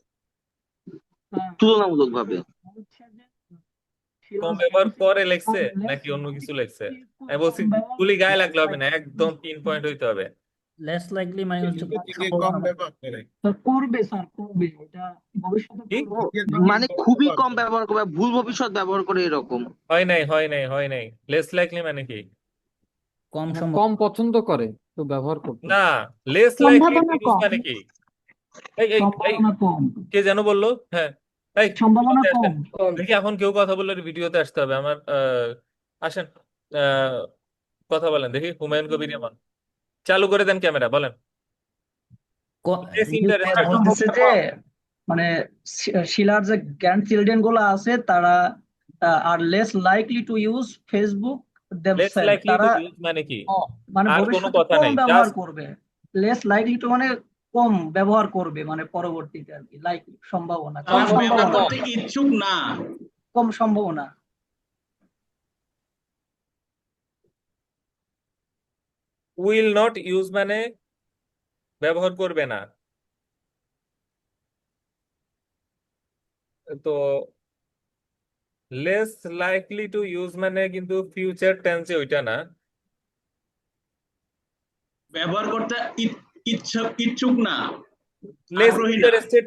হ্যাঁ, তুলনামূলক ভাবে। হচ্ছে যে কম শিলাস ব্যবহার করে লেখছে কম নাকি অন্য কিছু লেখছে? আমি কম বলছি ব্যবহার গুলি গায়ে লাগলে হবে না, একদম পিন পয়েন্ট হইতে হবে। লেস লাইকলি মানে হচ্ছে কম কম সম্ভাবনা ব্যবহার করে স্যার করবে, স্যার করবে এটা ভবিষ্যতে কি? করবে। মানে খুবই কম ব্যবহার করে, ভুল ভবিষ্যৎ ব্যবহার করে এরকম। হয় নাই, হয় নাই, হয় নাই। লেস লাইকলি মানে কি? কম মানে সম্ভাবনা কম পছন্দ করে তো ব্যবহার করতে। না, লেস লাইকলি সম্ভাবনা ইউজ কম। মানে কি? এই এই এই, সম্ভাবনা কম, কে যেন বললো? হ্যাঁ, এই সম্ভাবনা ভিডিওতে আসেন, কম। দেখি এখন কেউ কথা বললে ভিডিওতে আসতে হবে আমার। আসেন, কথা বলেন দেখি। হুমায়ুন কবির এমন, চালু করে দেন ক্যামেরা, বলেন। Less interested. বলতেছে যে মানে শিলার যে গ্র্যান্ড চিলড্রেন গুলো আছে তারা আর less likely to use Facebook less themselves, likely to তারা ইউজ মানে কি? মানে আর কোনো ভবিষ্যতে কথা কম নাই, ব্যবহার জাস্ট করবে। লেস লাইকলি টু মানে কম ব্যবহার করবে, মানে পরবর্তীতে আর কি, লাইকলি সম্ভাবনা, কম তারা ব্যবহার সম্ভাবনা, করতে ইচ্ছুক না। কম সম্ভাবনা। উইল নট ইউজ মানে ব্যবহার করবে না। তো লেস লাইকলি টু ইউজ মানে কিন্তু ফিউচার টেন্সে ওইটা না। ব্যবহার করতে ইচ্ছুক না, লেস আগ্রহী না। ইন্টারেস্টেড,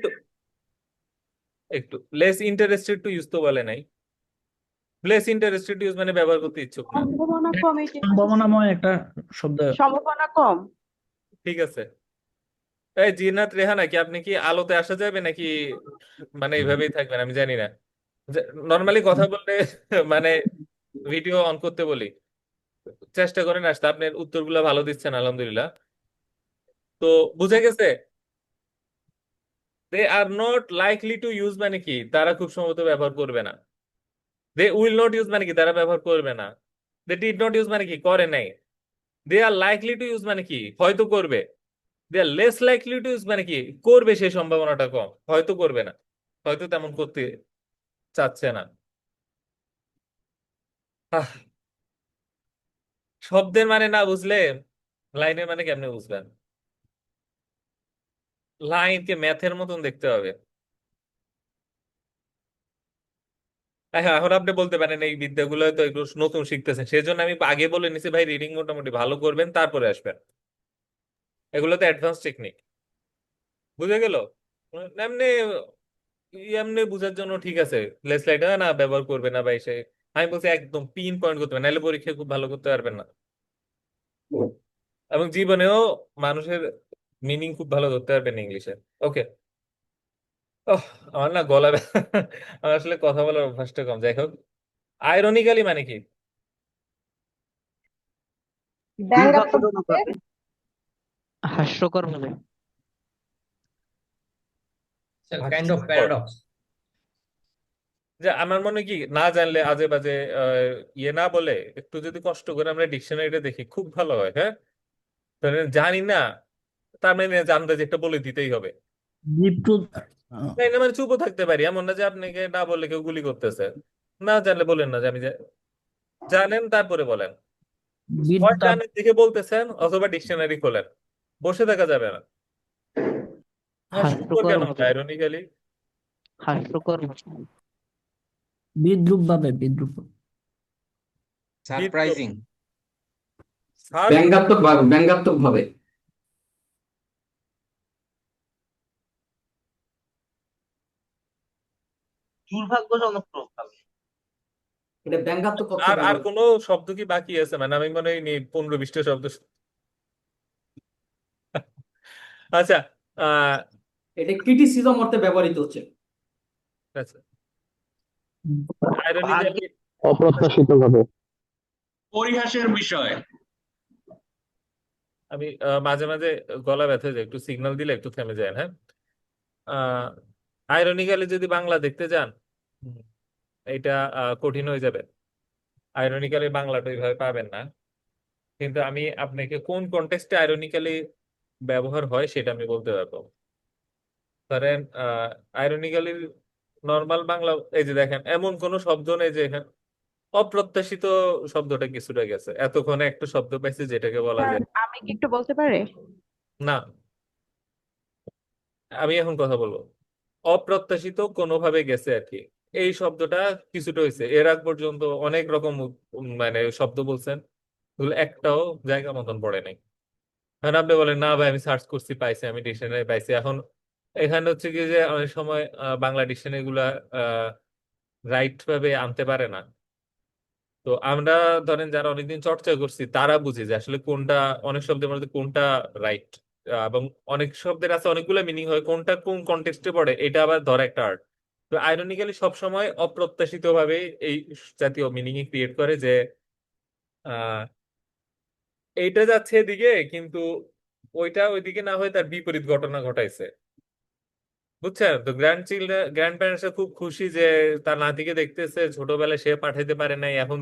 একটু লেস ইন্টারেস্টেড টু ইউজ তো বলে নাই। লেস ইন্টারেস্টেড ইউজ মানে ব্যবহার করতে ইচ্ছুক না। সম্ভাবনা কম, এই যে সম্ভাবনাময় একটা শব্দ। সম্ভাবনা কম। ঠিক আছে। এই জিনাত রেহানা, কি আপনি কি আলোতে আসা যাবে নাকি মানে এইভাবেই থাকবেন? আমি জানি না, নর্মালি কথা বললে মানে ভিডিও অন করতে বলি, চেষ্টা করেন আসতে। আপনার উত্তরগুলো ভালো দিচ্ছেন আলহামদুলিল্লাহ। তো বুঝে গেছে, they are not likely to use মানে কি? তারা খুব সম্ভবত ব্যবহার করবে না। দে উইল নট ইউজ মানে কি? তারা ব্যবহার করবে না। দে ডিড নট ইউজ মানে কি? করে নাই। দে আর লাইকলি টু ইউজ মানে কি? হয়তো করবে। দে আর লেস লাইকলি টু ইউজ মানে কি? করবে, সেই সম্ভাবনাটা কম, হয়তো করবে না, হয়তো তেমন করতে চাচ্ছে না। আহ, শব্দের মানে না বুঝলে লাইনের মানে কেমনে বুঝবেন? লাইনকে ম্যাথের মতন দেখতে হবে। হ্যাঁ, এখন আপনি বলতে পারেন এই বিদ্যাগুলো তো এগুলো নতুন শিখতেছেন, সেজন্য আমি আগে বলে নিছি ভাই রিডিং মোটামুটি ভালো করবেন, তারপরে আসবেন। এগুলো তো অ্যাডভান্স টেকনিক, বুঝে গেল? এমনি এমনি বুঝার জন্য ঠিক আছে। লেস লাইট না ব্যবহার করবে না ভাই সে, আমি বলছি একদম পিন পয়েন্ট করতে হবে, নাহলে পরীক্ষায় খুব ভালো করতে পারবেন না। এবং জীবনেও মানুষের মিনিং খুব ভালো ধরতে পারবেন ইংলিশে। ওকে, ওহ, আমার না গলা আমার আসলে কথা বলার অভ্যাসটা কম। যাই হোক, আইরনিক্যালি মানে কি? ব্যঙ্গাত্মক দুর্ভাগ্যজনকভাবে হাস্যকর ভাবে। কাইন্ড অফ হাস্যকর। প্যারাডক্স। যে আমার মনে কি, না জানলে আজে বাজে ইয়ে না বলে একটু যদি কষ্ট করে আমরা ডিকশনারিটা দেখি খুব ভালো হয়। হ্যাঁ, ধরেন জানি না, তার মানে জানতে যে একটা বলে দিতেই হবে। বিদ্রুপ তাই না, মানে চুপও থাকতে পারি, এমন না যে আপনাকে না বললে কেউ গুলি করতেছে। না জানলে বলেন না যে আমি জানেন, তারপরে বলেন। হয় বিদ্যা জানেন দেখে বলতেছেন, অথবা ডিকশনারি খোলেন। বসে থাকা যাবে না। হাস্যকর হাস্যকর কেন হবে ভাবে। আইরনিক্যালি? হাস্যকর ভাবে। বিদ্রুপ ভাবে, বিদ্রুপ। সারপ্রাইজিং। ব্যঙ্গাত্মক ভাবে। দুর্ভাগ্যজনক ভাবে। এটা ব্যঙ্গাত্মক অর্থ আর আর বলবো। কোনো শব্দ কি বাকি আছে? মানে আমি মনে হয় 15-20টা শব্দ। আচ্ছা, আহ এটা ক্রিটিসিজম অর্থে ব্যবহৃত হচ্ছে। আচ্ছা, আইরনিক্যালি অপ্রত্যাশিত ভাবে। পরিহাসের বিষয়। আমি মাঝে মাঝে গলা ব্যথা যায়, একটু সিগন্যাল দিলে একটু থেমে যায়। হ্যাঁ, আইরনিক্যালি যদি বাংলা দেখতে যান, হুম, এটা কঠিন হয়ে যাবে। আইরনিক্যালি বাংলাটা ওইভাবে পাবেন না। কিন্তু আমি আপনাকে কোন কন্টেক্সটে আইরনিক্যালি ব্যবহার হয় সেটা আমি বলতে পারবো। ধরেন আইরনিক্যালি নর্মাল বাংলা, এই যে দেখেন, এমন কোন শব্দ নেই যে এখানে অপ্রত্যাশিত শব্দটা কিছুটা গেছে। এতক্ষণে একটা শব্দ পাইছি যেটাকে বলা স্যার যায়। আমি কি একটু বলতে পারি? না, আমি এখন কথা বলবো। অপ্রত্যাশিত কোনোভাবে গেছে আর কি, এই শব্দটা কিছুটা হয়েছে। এর আগ পর্যন্ত অনেক রকম মানে শব্দ বলছেন, এগুলো একটাও জায়গা মতন পড়ে নাই। এখন আপনি বলেন না ভাই আমি সার্চ করছি পাইছি, আমি ডিকশনারি পাইছি। এখন এখানে হচ্ছে কি যে অনেক সময় বাংলা ডিকশনারি গুলা রাইট ভাবে আনতে পারে না। তো আমরা ধরেন যারা অনেকদিন চর্চা করছি তারা বুঝি যে আসলে কোনটা, অনেক শব্দের মধ্যে কোনটা রাইট। এবং অনেক শব্দের আছে অনেকগুলো মিনিং হয়, কোনটা কোন কন্টেক্সটে পড়ে এটা আবার ধরে একটা আর্ট। তো আইরনিক্যালি সবসময় অপ্রত্যাশিত ভাবে এই জাতীয় মিনিং ক্রিয়েট করে যে আহ এইটা যাচ্ছে এদিকে, কিন্তু ওইটা ওইদিকে না হয়ে তার বিপরীত ঘটনা ঘটাইছে। বুঝছেন তো? গ্র্যান্ড প্যারেন্টস খুব খুশি যে তার নাতিকে দেখতেছে, ছোটবেলায় সে পাঠাইতে পারে নাই, এখন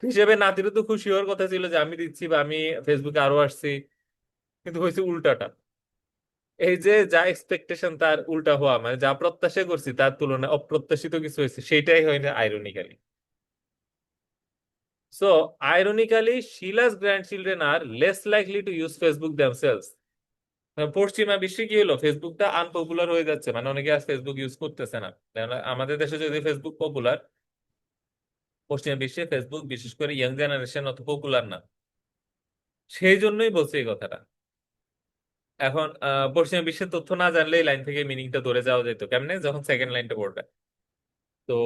হিসেবে নাতিরও তো খুশি হওয়ার কথা ছিল যে আমি দিচ্ছি বা আমি ফেসবুকে আরো আসছি। কিন্তু হয়েছে উল্টাটা। এই যে যা এক্সপেকটেশন তার উল্টা হওয়া, মানে যা প্রত্যাশা করছি তার তুলনায় অপ্রত্যাশিত কিছু হয়েছে, সেটাই হয় না ironically. So ironically Sheila's grandchildren are less likely to use Facebook themselves. পশ্চিমা বিশ্বে কি হলো, ফেসবুকটা আনপপুলার হয়ে যাচ্ছে, মানে অনেকে আজ ফেসবুক ইউজ করতেছে না। কেননা আমাদের দেশে যদি ফেসবুক পপুলার, পশ্চিমা বিশ্বে ফেসবুক বিশেষ করে ইয়াং জেনারেশন অত পপুলার না। সেই জন্যই বলছি এই কথাটা। এখন পশ্চিমা বিশ্বের তথ্য না জানলে এই লাইন থেকে মিনিংটা ধরে যাওয়া যেত কেমনে, যখন সেকেন্ড লাইনটা পড়বে। তো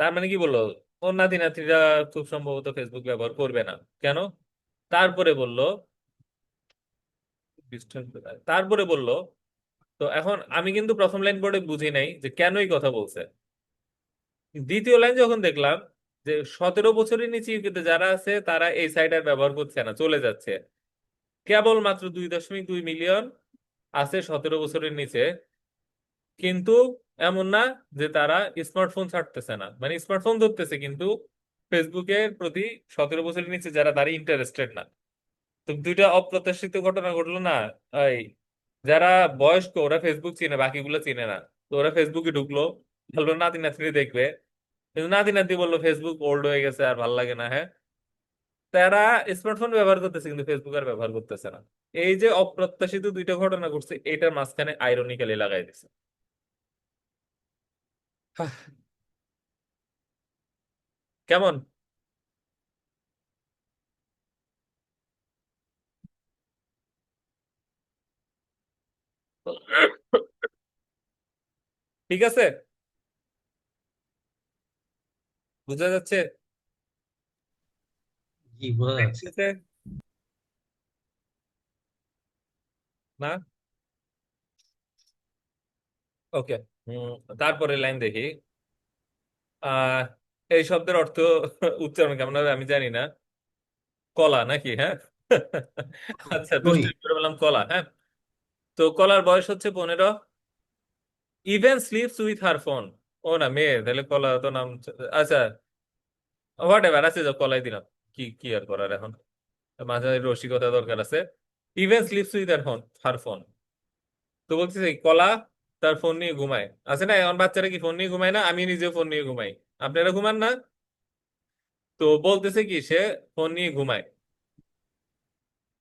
তার মানে কি বললো, ওর নাতি নাতিরা খুব সম্ভবত ফেসবুক ব্যবহার করবে না। কেন? তারপরে বলল, তারপরে বলল, তো এখন আমি কিন্তু প্রথম লাইন পড়ে বুঝি নাই যে কেন এই কথা বলছে। দ্বিতীয় লাইন যখন দেখলাম যে 17 বছরের নিচে ইউকেতে যারা আছে তারা এই সাইট আর ব্যবহার করছে না, চলে যাচ্ছে। কেবল মাত্র 2.2 মিলিয়ন আছে 17 বছরের নিচে। কিন্তু এমন না যে তারা স্মার্টফোন ছাড়তেছে না, মানে স্মার্টফোন ধরতেছে, কিন্তু ফেসবুকের প্রতি 17 বছরের নিচে যারা, তারা ইন্টারেস্টেড না। তো দুইটা অপ্রত্যাশিত ঘটনা ঘটলো না। এই যারা বয়স্ক ওরা ফেসবুক চিনে, বাকিগুলো চিনে না। তো ওরা ফেসবুকে ঢুকলো, ভালো নাতি নাতনি দেখবে। কিন্তু নাতি নাতি বললো ফেসবুক ওল্ড হয়ে গেছে আর ভাল লাগে না। হ্যাঁ, তারা স্মার্টফোন ব্যবহার করতেছে কিন্তু ফেসবুক আর ব্যবহার করতেছে না। এই যে অপ্রত্যাশিত দুইটা ঘটনা ঘটছে, এটার মাঝখানে আইরনিক্যালি লাগাই দিছে। হাহ, কেমন? ঠিক আছে, বোঝা যাচ্ছে? জি, বোঝা যাচ্ছে। ঠিক আছে না? ওকে। হুম, তারপরে লাইন দেখি। আহ এই শব্দের অর্থ উচ্চারণ কেমন হবে আমি জানি না। কলা নাকি? হ্যাঁ। আচ্ছা, দই। দুষ্টামি করে বললাম কলা। হ্যাঁ, তো কলার বয়স হচ্ছে 15। Even sleeps with her phone. ও না, মেয়ে, তাহলে কলা তো নাম। আচ্ছা, হোয়াট এভার, আছে যাও, কলাই দিলাম। কি কি আর করার এখন, মাঝে মাঝে রসিকতা দরকার আছে। Even sleeps with her phone. তো বলতেছে কলা তার ফোন নিয়ে ঘুমায়। আছে না, এখন বাচ্চারা কি ফোন নিয়ে ঘুমায় না? আমি নিজে ফোন নিয়ে ঘুমাই। আপনারা ঘুমান না? তো বলতেছে কি সে ফোন নিয়ে ঘুমায়।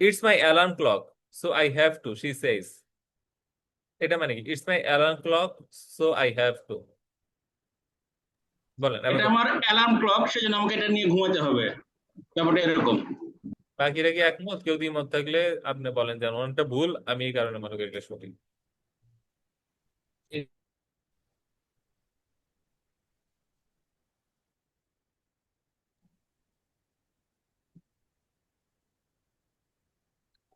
It's my alarm clock, so I have to, she says. এটা মানে কি? It's my alarm clock, so I have to. বলেন এবার এটা বলেন। আমার অ্যালার্ম ক্লক, সেজন্য আমাকে এটা নিয়ে ঘুমাতে হবে, ব্যাপারটা এরকম। বাকিরা কি একমত? কেউ দ্বিমত থাকলে আপনি বলেন, যেন অনেকটা ভুল, আমি এই কারণে মনে করি এটা সঠিক।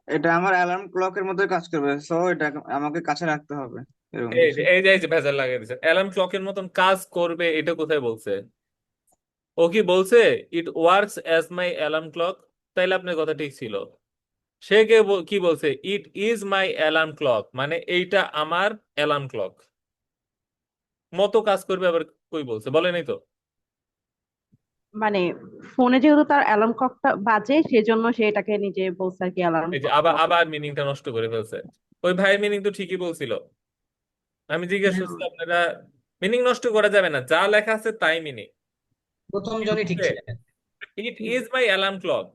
এটা আমার অ্যালার্ম ক্লকের মতোই কাজ করবে, সো এটা আমাকে কাছে রাখতে হবে, এরকম এই কিছু। যে এই যে ভেজাল লাগিয়ে দিচ্ছে, অ্যালার্ম ক্লকের মতন কাজ করবে, এটা কোথায় বলছে? ও কি বলছে it works as my alarm clock? তাইলে আপনার কথা ঠিক ছিল। সে কি বলছে? It is my alarm clock, মানে এইটা আমার অ্যালার্ম ক্লক মতো কাজ করবে। আবার কই বলছে? বলে নাই তো। মানে ফোনে যেহেতু তার অ্যালার্ম ক্লকটা বাজে সেজন্য সে এটাকে নিজে বলছে আর কি অ্যালার্ম এই যে আবার ক্লক। আবার মিনিংটা নষ্ট করে ফেলছে। ওই ভাইয়ের মিনিং তো ঠিকই বলছিল। আমি জিজ্ঞেস করছি, আপনারা মিনিং নষ্ট করা যাবে না, যা লেখা আছে তাই মিনিং। প্রথম জনই ঠিক ছিলেন। It is my alarm clock,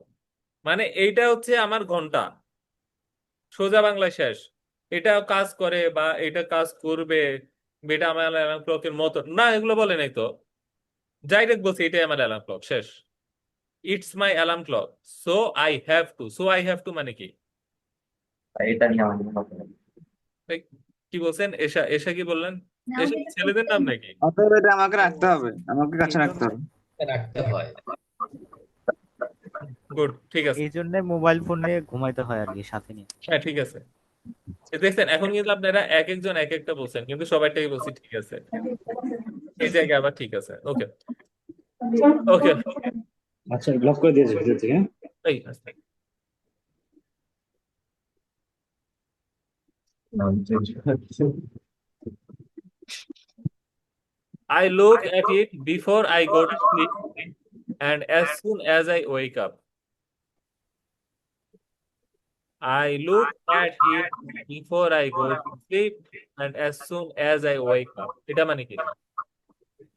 মানে এইটা হচ্ছে আমার ঘন্টা। সোজা বাংলায় শেষ। এটা কাজ করে বা এটা কাজ করবে, এটা আমার অ্যালার্ম ক্লকের মতো না, এগুলো বলে নাই তো। ডাইরেক্ট বলছি এটাই আমার অ্যালার্ম ক্লক, শেষ। It's my alarm clock, so I have to. So I have to মানে কি? এটা নিয়ে আমাদের কথা এই, কি বলছেন? এশা এশা কি বললেন? এসব ছেলেদের নাম নাকি? অতএব এটা আমাকে রাখতে হবে, আমাকে কাছে রাখতে হবে। রাখতে হয়। গুড, ঠিক আছে। এই জন্য মোবাইল ফোন নিয়ে ঘুমাইতে হয় আর কি, সাথে নিয়ে। হ্যাঁ, ঠিক আছে। দেখছেন, এখন কিন্তু আপনারা এক একজন এক একটা বলছেন, কিন্তু সবাইটাই বলছি ঠিক আছে। এই জায়গায় আবার ঠিক আছে। ওকে, ওকে। আচ্ছা, ব্লক করে দিয়েছে ভিতর থেকে। এই আচ্ছা। I look at it before I go to sleep, and as soon as I wake up. I look at it before I go to sleep, and as soon as I wake up. এটা মানে কি?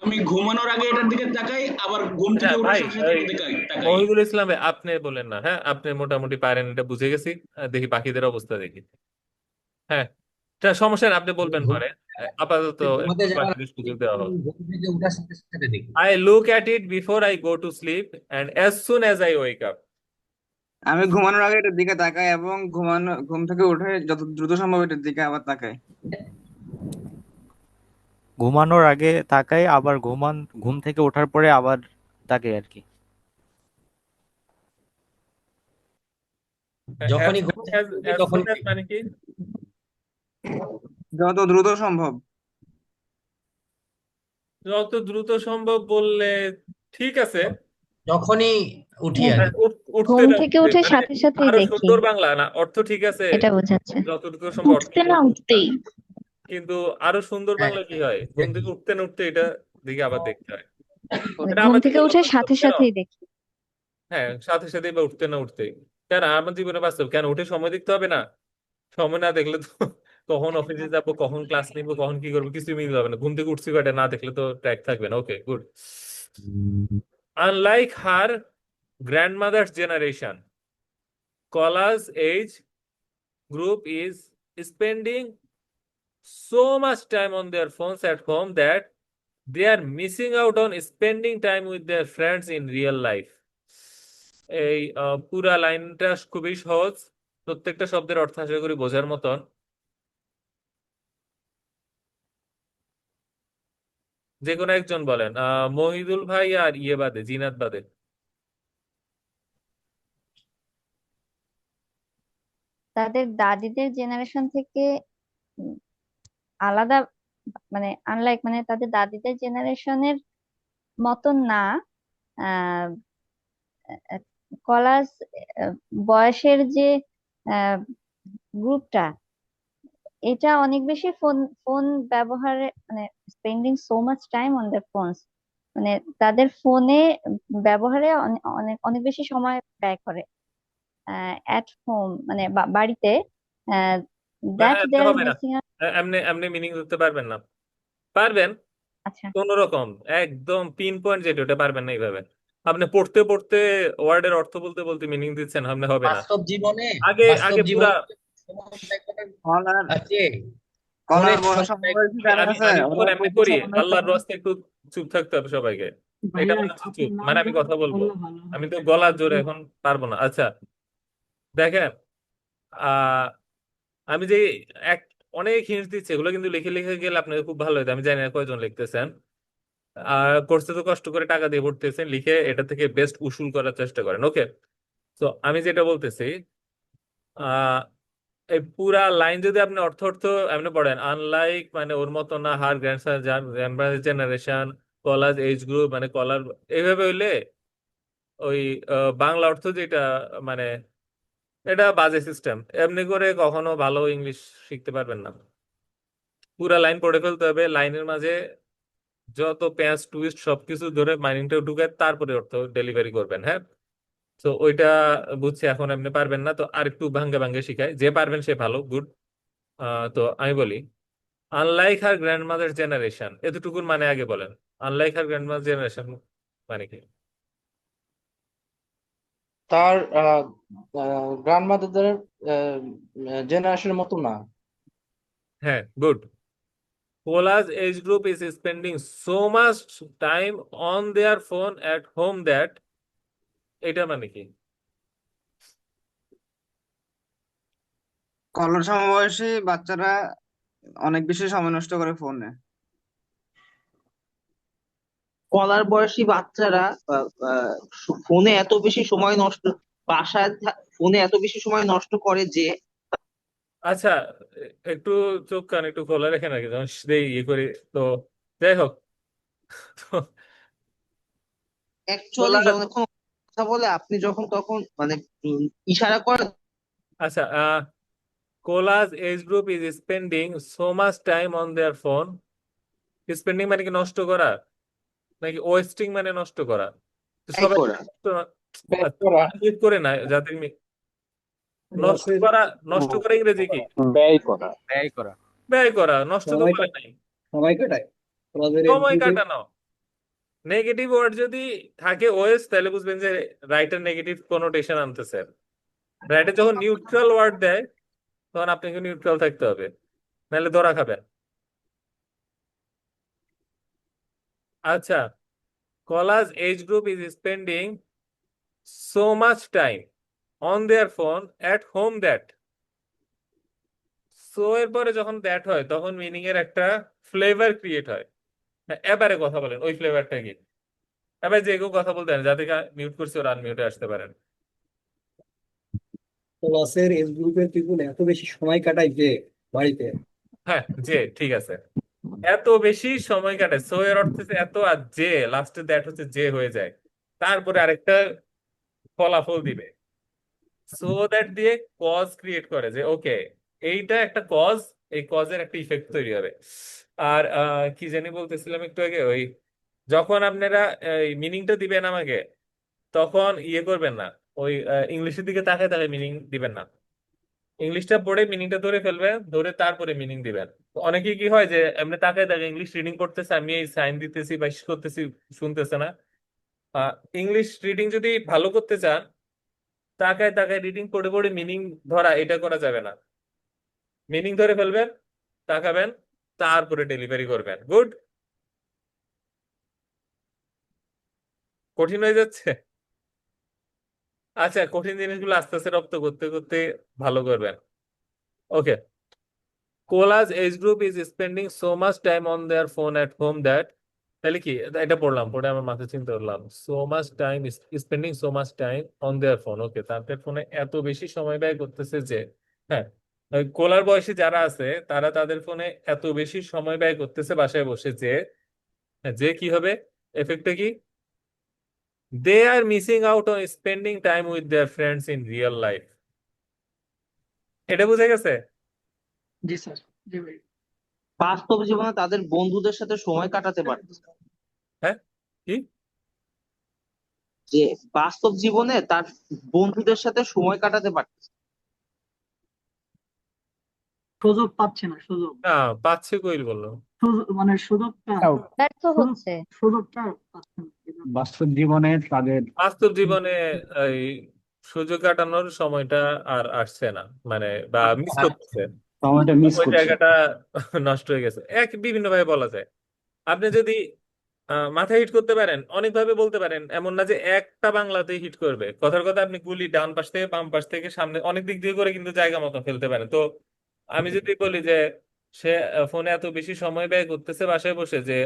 আমি ঘুমানোর আগে এটার দিকে তাকাই, আবার ঘুম আচ্ছা থেকে ওঠার ভাই, সাথে সাথে ওই এটার দিকে তাকাই। মহিদুল ইসলাম ভাই, আপনি বলেন না। হ্যাঁ, আপনি মোটামুটি পারেন, এটা বুঝে গেছি। দেখি বাকিদের অবস্থা দেখি। হ্যাঁ, এটা সমস্যা না, আপনি বলবেন ঘুম পরে। আপাতত ঘুমাতে যাওয়ার বাকিদের সুযোগ দেওয়া হোক। ঘুম থেকে ওঠার সাথে সাথে দেখি। I look at it before I go to sleep, and as soon as I wake up. আমি ঘুমানোর আগে এটার দিকে তাকাই এবং ঘুম থেকে উঠে যত দ্রুত সম্ভব এটার দিকে আবার তাকাই। ঘুমানোর আগে তাকাই, আবার ঘুম থেকে ওঠার পরে আবার তাকাই আর কি। As যখনই ঘুম soon থেকে as উঠি as তখন soon as মানে কি? যত দ্রুত সম্ভব। যত দ্রুত সম্ভব বললে ঠিক আছে। যখনই উঠি আর হ্যাঁ, কি। উঠতে ঘুম না থেকে উঠতে, উঠে মানে সাথে সাথেই আরো দেখি, সুন্দর বাংলা না, অর্থ ঠিক আছে। এটা বোঝাচ্ছে। যতটুকু সম্ভব অর্থ উঠতে না বলবো। উঠতেই। কিন্তু আরো সুন্দর হ্যাঁ, বাংলা কি হয়? ঘুম থেকে উঠতে না উঠতে, এটা দিকে আবার দেখতে হয়। এটা ঘুম আমার থেকে জীবনে উঠে বাস্তব সাথে কেন? সাথেই দেখি। হ্যাঁ, সাথে সাথে বা উঠতে না উঠতেই। কেন আমার জীবনে বাস্তব কেন? উঠে সময় দেখতে হবে না? সময় না দেখলে তো কখন অফিসে যাবো, কখন ক্লাস নিবো, কখন কি করবো, কিছু মিলতে হবে না। ঘুম থেকে উঠছি কয়টা, না দেখলে তো ট্র্যাক থাকবে না। ওকে, good. Unlike her grandmother's generation, Kola's age group is spending so much time on their phones at home that they are missing out on spending time with their friends in real life. এই পুরা লাইনটা খুবই সহজ, প্রত্যেকটা শব্দের অর্থ আশা করি বোঝার মতন। যে কোনো একজন বলেন, মহিদুল ভাই আর ইয়ে বাদে, জিনাত বাদে। তাদের দাদিদের জেনারেশন থেকে উম, আলাদা মানে আনলাইক মানে তাদের দাদিদের জেনারেশনের মতন না। আহ কলাস বয়সের যে গ্রুপটা, এটা অনেক বেশি ফোন ফোন ব্যবহারে মানে spending so much time on the phones, মানে তাদের ফোনে ব্যবহারে অনেক অনেক বেশি সময় ব্যয় করে অ্যাট হোম, মানে বাড়িতে। দ্যাট এমনি দে আর হবে না, মিসিং। এমনি এমনি মিনিং ধরতে পারবেন না। পারবেন আচ্ছা, কোন রকম, একদম পিন পয়েন্ট যেটা ওটা পারবেন না এইভাবে। আপনি পড়তে পড়তে ওয়ার্ডের অর্থ বলতে বলতে মিনিং দিচ্ছেন, আপনি হবে না। বাস্তব জীবনে আগে বাস্তব আগে পুরা জীবনে সময় ব্যয় করার কলার আছে, কলার ফোনের বড় সময় ব্যয় সমবয়সী যারা আমি আছে আমি ওরা যখন এমনি প্রচুর করি, সময় নষ্ট আল্লাহর করে। রাস্তায় একটু চুপ থাকতে হবে সবাইকে। এটা ভাইয়া মানে হচ্ছে আপনি চুপ, নাম মানে আমি কথা বলবো, বললে ভালো আমি হয়। তো গলার জোরে এখন পারবো না। আচ্ছা দেখেন, আহ আমি যে এক অনেক হিন্টস দিচ্ছি, এগুলো কিন্তু লিখে লিখে গেলে আপনাদের খুব ভালো হতো। আমি জানি না কয়জন লিখতেছেন, কোর্সে তো কষ্ট করে টাকা দিয়ে পড়তেছেন, লিখে এটা থেকে বেস্ট উসুল করার চেষ্টা করেন। ওকে, তো আমি যেটা বলতেছি, আহ এই পুরা লাইন যদি আপনি অর্থ অর্থ এমনি পড়েন, আনলাইক মানে ওর মতো না, হার গ্র্যান্ডসন জেনারেশন, কলার এজ গ্রুপ মানে কলার, এইভাবে হইলে ওই বাংলা অর্থ যেটা মানে এটা বাজে সিস্টেম। এমনি করে কখনো ভালো ইংলিশ শিখতে পারবেন না। পুরা লাইন পড়ে ফেলতে হবে, লাইনের মাঝে যত প্যাঁচ টুইস্ট সবকিছু ধরে মাইনিংটা ঢুকায় তারপরে অর্থ ডেলিভারি করবেন। হ্যাঁ, তো ওইটা বুঝছি, এখন আপনি পারবেন না, তো আরেকটু ভাঙ্গে ভাঙ্গে শিখায়, যে পারবেন সে ভালো, গুড। তো আমি বলি, আনলাইক হার গ্র্যান্ডমাদার জেনারেশন, এতটুকুর মানে আগে বলেন। আনলাইক হার গ্র্যান্ডমাদার জেনারেশন মানে কি? তার গ্র্যান্ডমাদারদের জেনারেশনের মতো না। হ্যাঁ, good. Cola's age group is spending so much time on their phone at home that, এটা মানে কি? কলার সমবয়সী বাচ্চারা অনেক বেশি সময় নষ্ট করে ফোনে। কলার বয়সী বাচ্চারা ফোনে এত বেশি সময় নষ্ট, বাসায় ফোনে এত বেশি সময় নষ্ট করে যে আচ্ছা, একটু চোখ কান একটু খোলা রেখে নাকি যখন ইয়ে করি, তো যাই হোক। তো অ্যাকচুয়ালি Cola's, যখন কথা বলে আপনি যখন তখন মানে ইশারা করেন। আচ্ছা, Cola's age group is spending so much time on their phone. Spending মানে কি নষ্ট করা, নাকি ওয়েস্টিং মানে নষ্ট করা? তো ব্যয় সবাই করা। ব্যয় করা। ই করে না, যাদের নষ্ট লসের করা, নষ্ট করা ইংরেজি কি? ব্যয় করা। ব্যয় করা। ব্যয় করা, নষ্ট তো সময় বলে নাই। সময় কাটায় ওদের এই সময় গ্রুপে। কাটানো। নেগেটিভ ওয়ার্ড যদি থাকে ওয়েস, তাহলে বুঝবেন যে রাইটার নেগেটিভ কোনোটেশন আনতেছে। রাইটার যখন নিউট্রাল ওয়ার্ড দেয় তখন আপনাকে নিউট্রাল থাকতে হবে, নাহলে ধরা খাবেন। আচ্ছা, কলাজ age group is spending so much time on their phone at home that. So এর পরে যখন দ্যাট হয় তখন মিনিং এর একটা ফ্লেভার ক্রিয়েট হয়। এবারে কথা বলেন ওই ফ্লেভারটা কি? এবার যে কেউ কথা বলতে পারেন, যাদেরকে মিউট করছে ওরা আনমিউটে আসতে পারেন। লসের এজ গ্রুপের পিপুল এত বেশি সময় কাটায় যে বাড়িতে। হ্যাঁ, যে ঠিক আছে, এত বেশি সময় কাটে, সো এর অর্থ হচ্ছে এত, আর যে লাস্টে দ্যাট হচ্ছে যে হয়ে যায়, তারপরে আরেকটা ফলাফল দিবে। সো দ্যাট দিয়ে কজ ক্রিয়েট করে, যে ওকে এইটা একটা কজ, এই কজের একটা ইফেক্ট তৈরি হবে। আর কি জানি বলতেছিলাম একটু আগে, ওই যখন আপনারা এই মিনিংটা দিবেন আমাকে, তখন ইয়ে করবেন না, ওই ইংলিশের দিকে তাকায় তাকায় মিনিং দিবেন না। ইংলিশটা পড়ে মিনিংটা ধরে ফেলবেন, ধরে তারপরে মিনিং দিবেন। তো অনেকে কি হয় যে এমনি তাকায় তাকায় ইংলিশ রিডিং করতেছে, আমি এই সাইন দিতেছি বা ইস করতেছি, শুনতেছে না। ইংলিশ রিডিং যদি ভালো করতে চান, তাকায় তাকায় রিডিং পড়ে পড়ে মিনিং ধরা, এটা করা যাবে না। মিনিং ধরে ফেলবেন, তাকাবেন, তারপরে ডেলিভারি করবেন। গুড। কঠিন হয়ে যাচ্ছে? আচ্ছা, কঠিন জিনিসগুলো আস্তে আস্তে রপ্ত করতে করতে ভালো করবেন। ওকে, Cola's age group is spending so much time on their phone at home that, তাহলে কি এটা পড়লাম, পড়ে আমার মাথায় চিন্তা করলাম, so much time spending so much time on their phone. Okay, তাদের ফোনে এত বেশি সময় ব্যয় করতেছে যে, হ্যাঁ কোলার বয়সী যারা আছে তারা তাদের ফোনে এত বেশি সময় ব্যয় করতেছে বাসায় বসে যে যে কি হবে, এফেক্টটা কি, they are missing out on spending time with their friends in real life. এটা বুঝে গেছে? জি স্যার। জি ভাই। বাস্তব জীবনে তাদের বন্ধুদের সাথে সময় কাটাতে পারতেছে না। হ্যাঁ, কি? যে বাস্তব জীবনে তার বন্ধুদের সাথে সময় কাটাতে পারতেছে সুযোগ পাচ্ছে না, সুযোগ না, পাচ্ছে কই বললো? মানে সুযোগটা ব্যর্থ সুযোগ হচ্ছে। সুযোগটা পাচ্ছে না। বাস্তব জীবনে তাদের বাস্তব জীবনে এই সুযোগ কাটানোর সময়টা আর আসছে না, মানে বা মিস করতেছে, সময়টা মিস ওই করছে। জায়গাটা নষ্ট হয়ে গেছে। বিভিন্ন ভাবে বলা যায়। আপনি যদি মাথায় হিট করতে পারেন, অনেকভাবে বলতে পারেন, এমন না যে একটা বাংলাতেই হিট করবে। কথার কথা, আপনি গুলি ডান পাশ থেকে বাম পাশ থেকে সামনে অনেক দিক দিয়ে করে কিন্তু জায়গা মতো ফেলতে পারেন। তো আমি যদি বলি যে সে ফোনে এত বেশি সময় ব্যয় করতেছে বাসায় বসে যে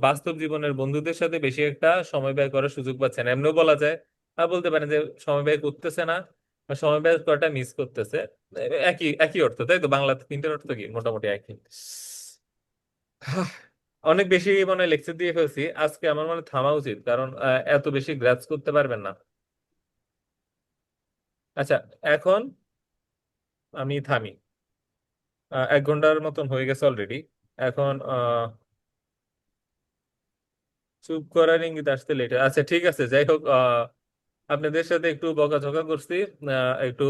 বাস্তব জীবনের বন্ধুদের সাথে বেশি একটা সময় ব্যয় করার সুযোগ পাচ্ছে না, এমনিও বলা যায়। আর বলতে পারেন যে সময় ব্যয় করতেছে না বা সময় ব্যয় করাটা মিস করতেছে। একই একই অর্থ, তাই তো? বাংলাতে তিনটার অর্থ কি মোটামুটি একই। অনেক বেশি মনে হয় লেকচার দিয়ে ফেলছি আজকে, আমার মনে হয় থামা উচিত, কারণ এত বেশি গ্রাজ করতে পারবেন না। আচ্ছা, এখন আমি থামি। 1 ঘন্টার মতন হয়ে গেছে অলরেডি। এখন চুপ করার ইঙ্গিত আসতে লেট। আচ্ছা ঠিক আছে, যাই হোক, আপনাদের সাথে একটু বকাঝকা করছি, একটু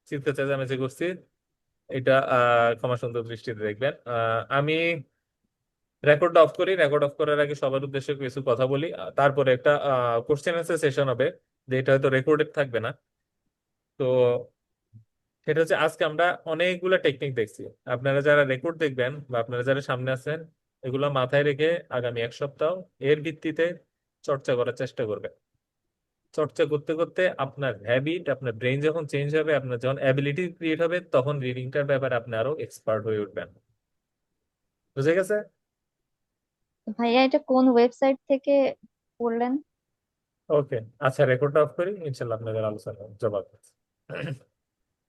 চিৎকার চেঁচামেচি করছি, এটা ক্ষমা সুন্দর দৃষ্টিতে দেখবেন। আমি রেকর্ড অফ করি, রেকর্ড অফ করার আগে সবার উদ্দেশ্যে কিছু কথা বলি, তারপরে একটা কোশ্চেন অ্যান্সার সেশন হবে, যেটা হয়তো রেকর্ডেড থাকবে না। তো সেটা হচ্ছে, আজকে আমরা অনেকগুলো টেকনিক দেখছি। আপনারা যারা রেকর্ড দেখবেন বা আপনারা যারা সামনে আছেন, এগুলো মাথায় রেখে আগামী 1 সপ্তাহ এর ভিত্তিতে চর্চা করার চেষ্টা করবেন। চর্চা করতে করতে আপনার হ্যাবিট, আপনার ব্রেন যখন চেঞ্জ হবে, আপনার যখন অ্যাবিলিটি ক্রিয়েট হবে, তখন রিডিংটার ব্যাপারে আপনি আরো এক্সপার্ট হয়ে উঠবেন। বুঝে গেছে? ভাইয়া এটা কোন ওয়েবসাইট থেকে পড়লেন? ওকে, আচ্ছা, রেকর্ডটা অফ করি, ইনশাল্লাহ আপনাদের আলোচনা জবাব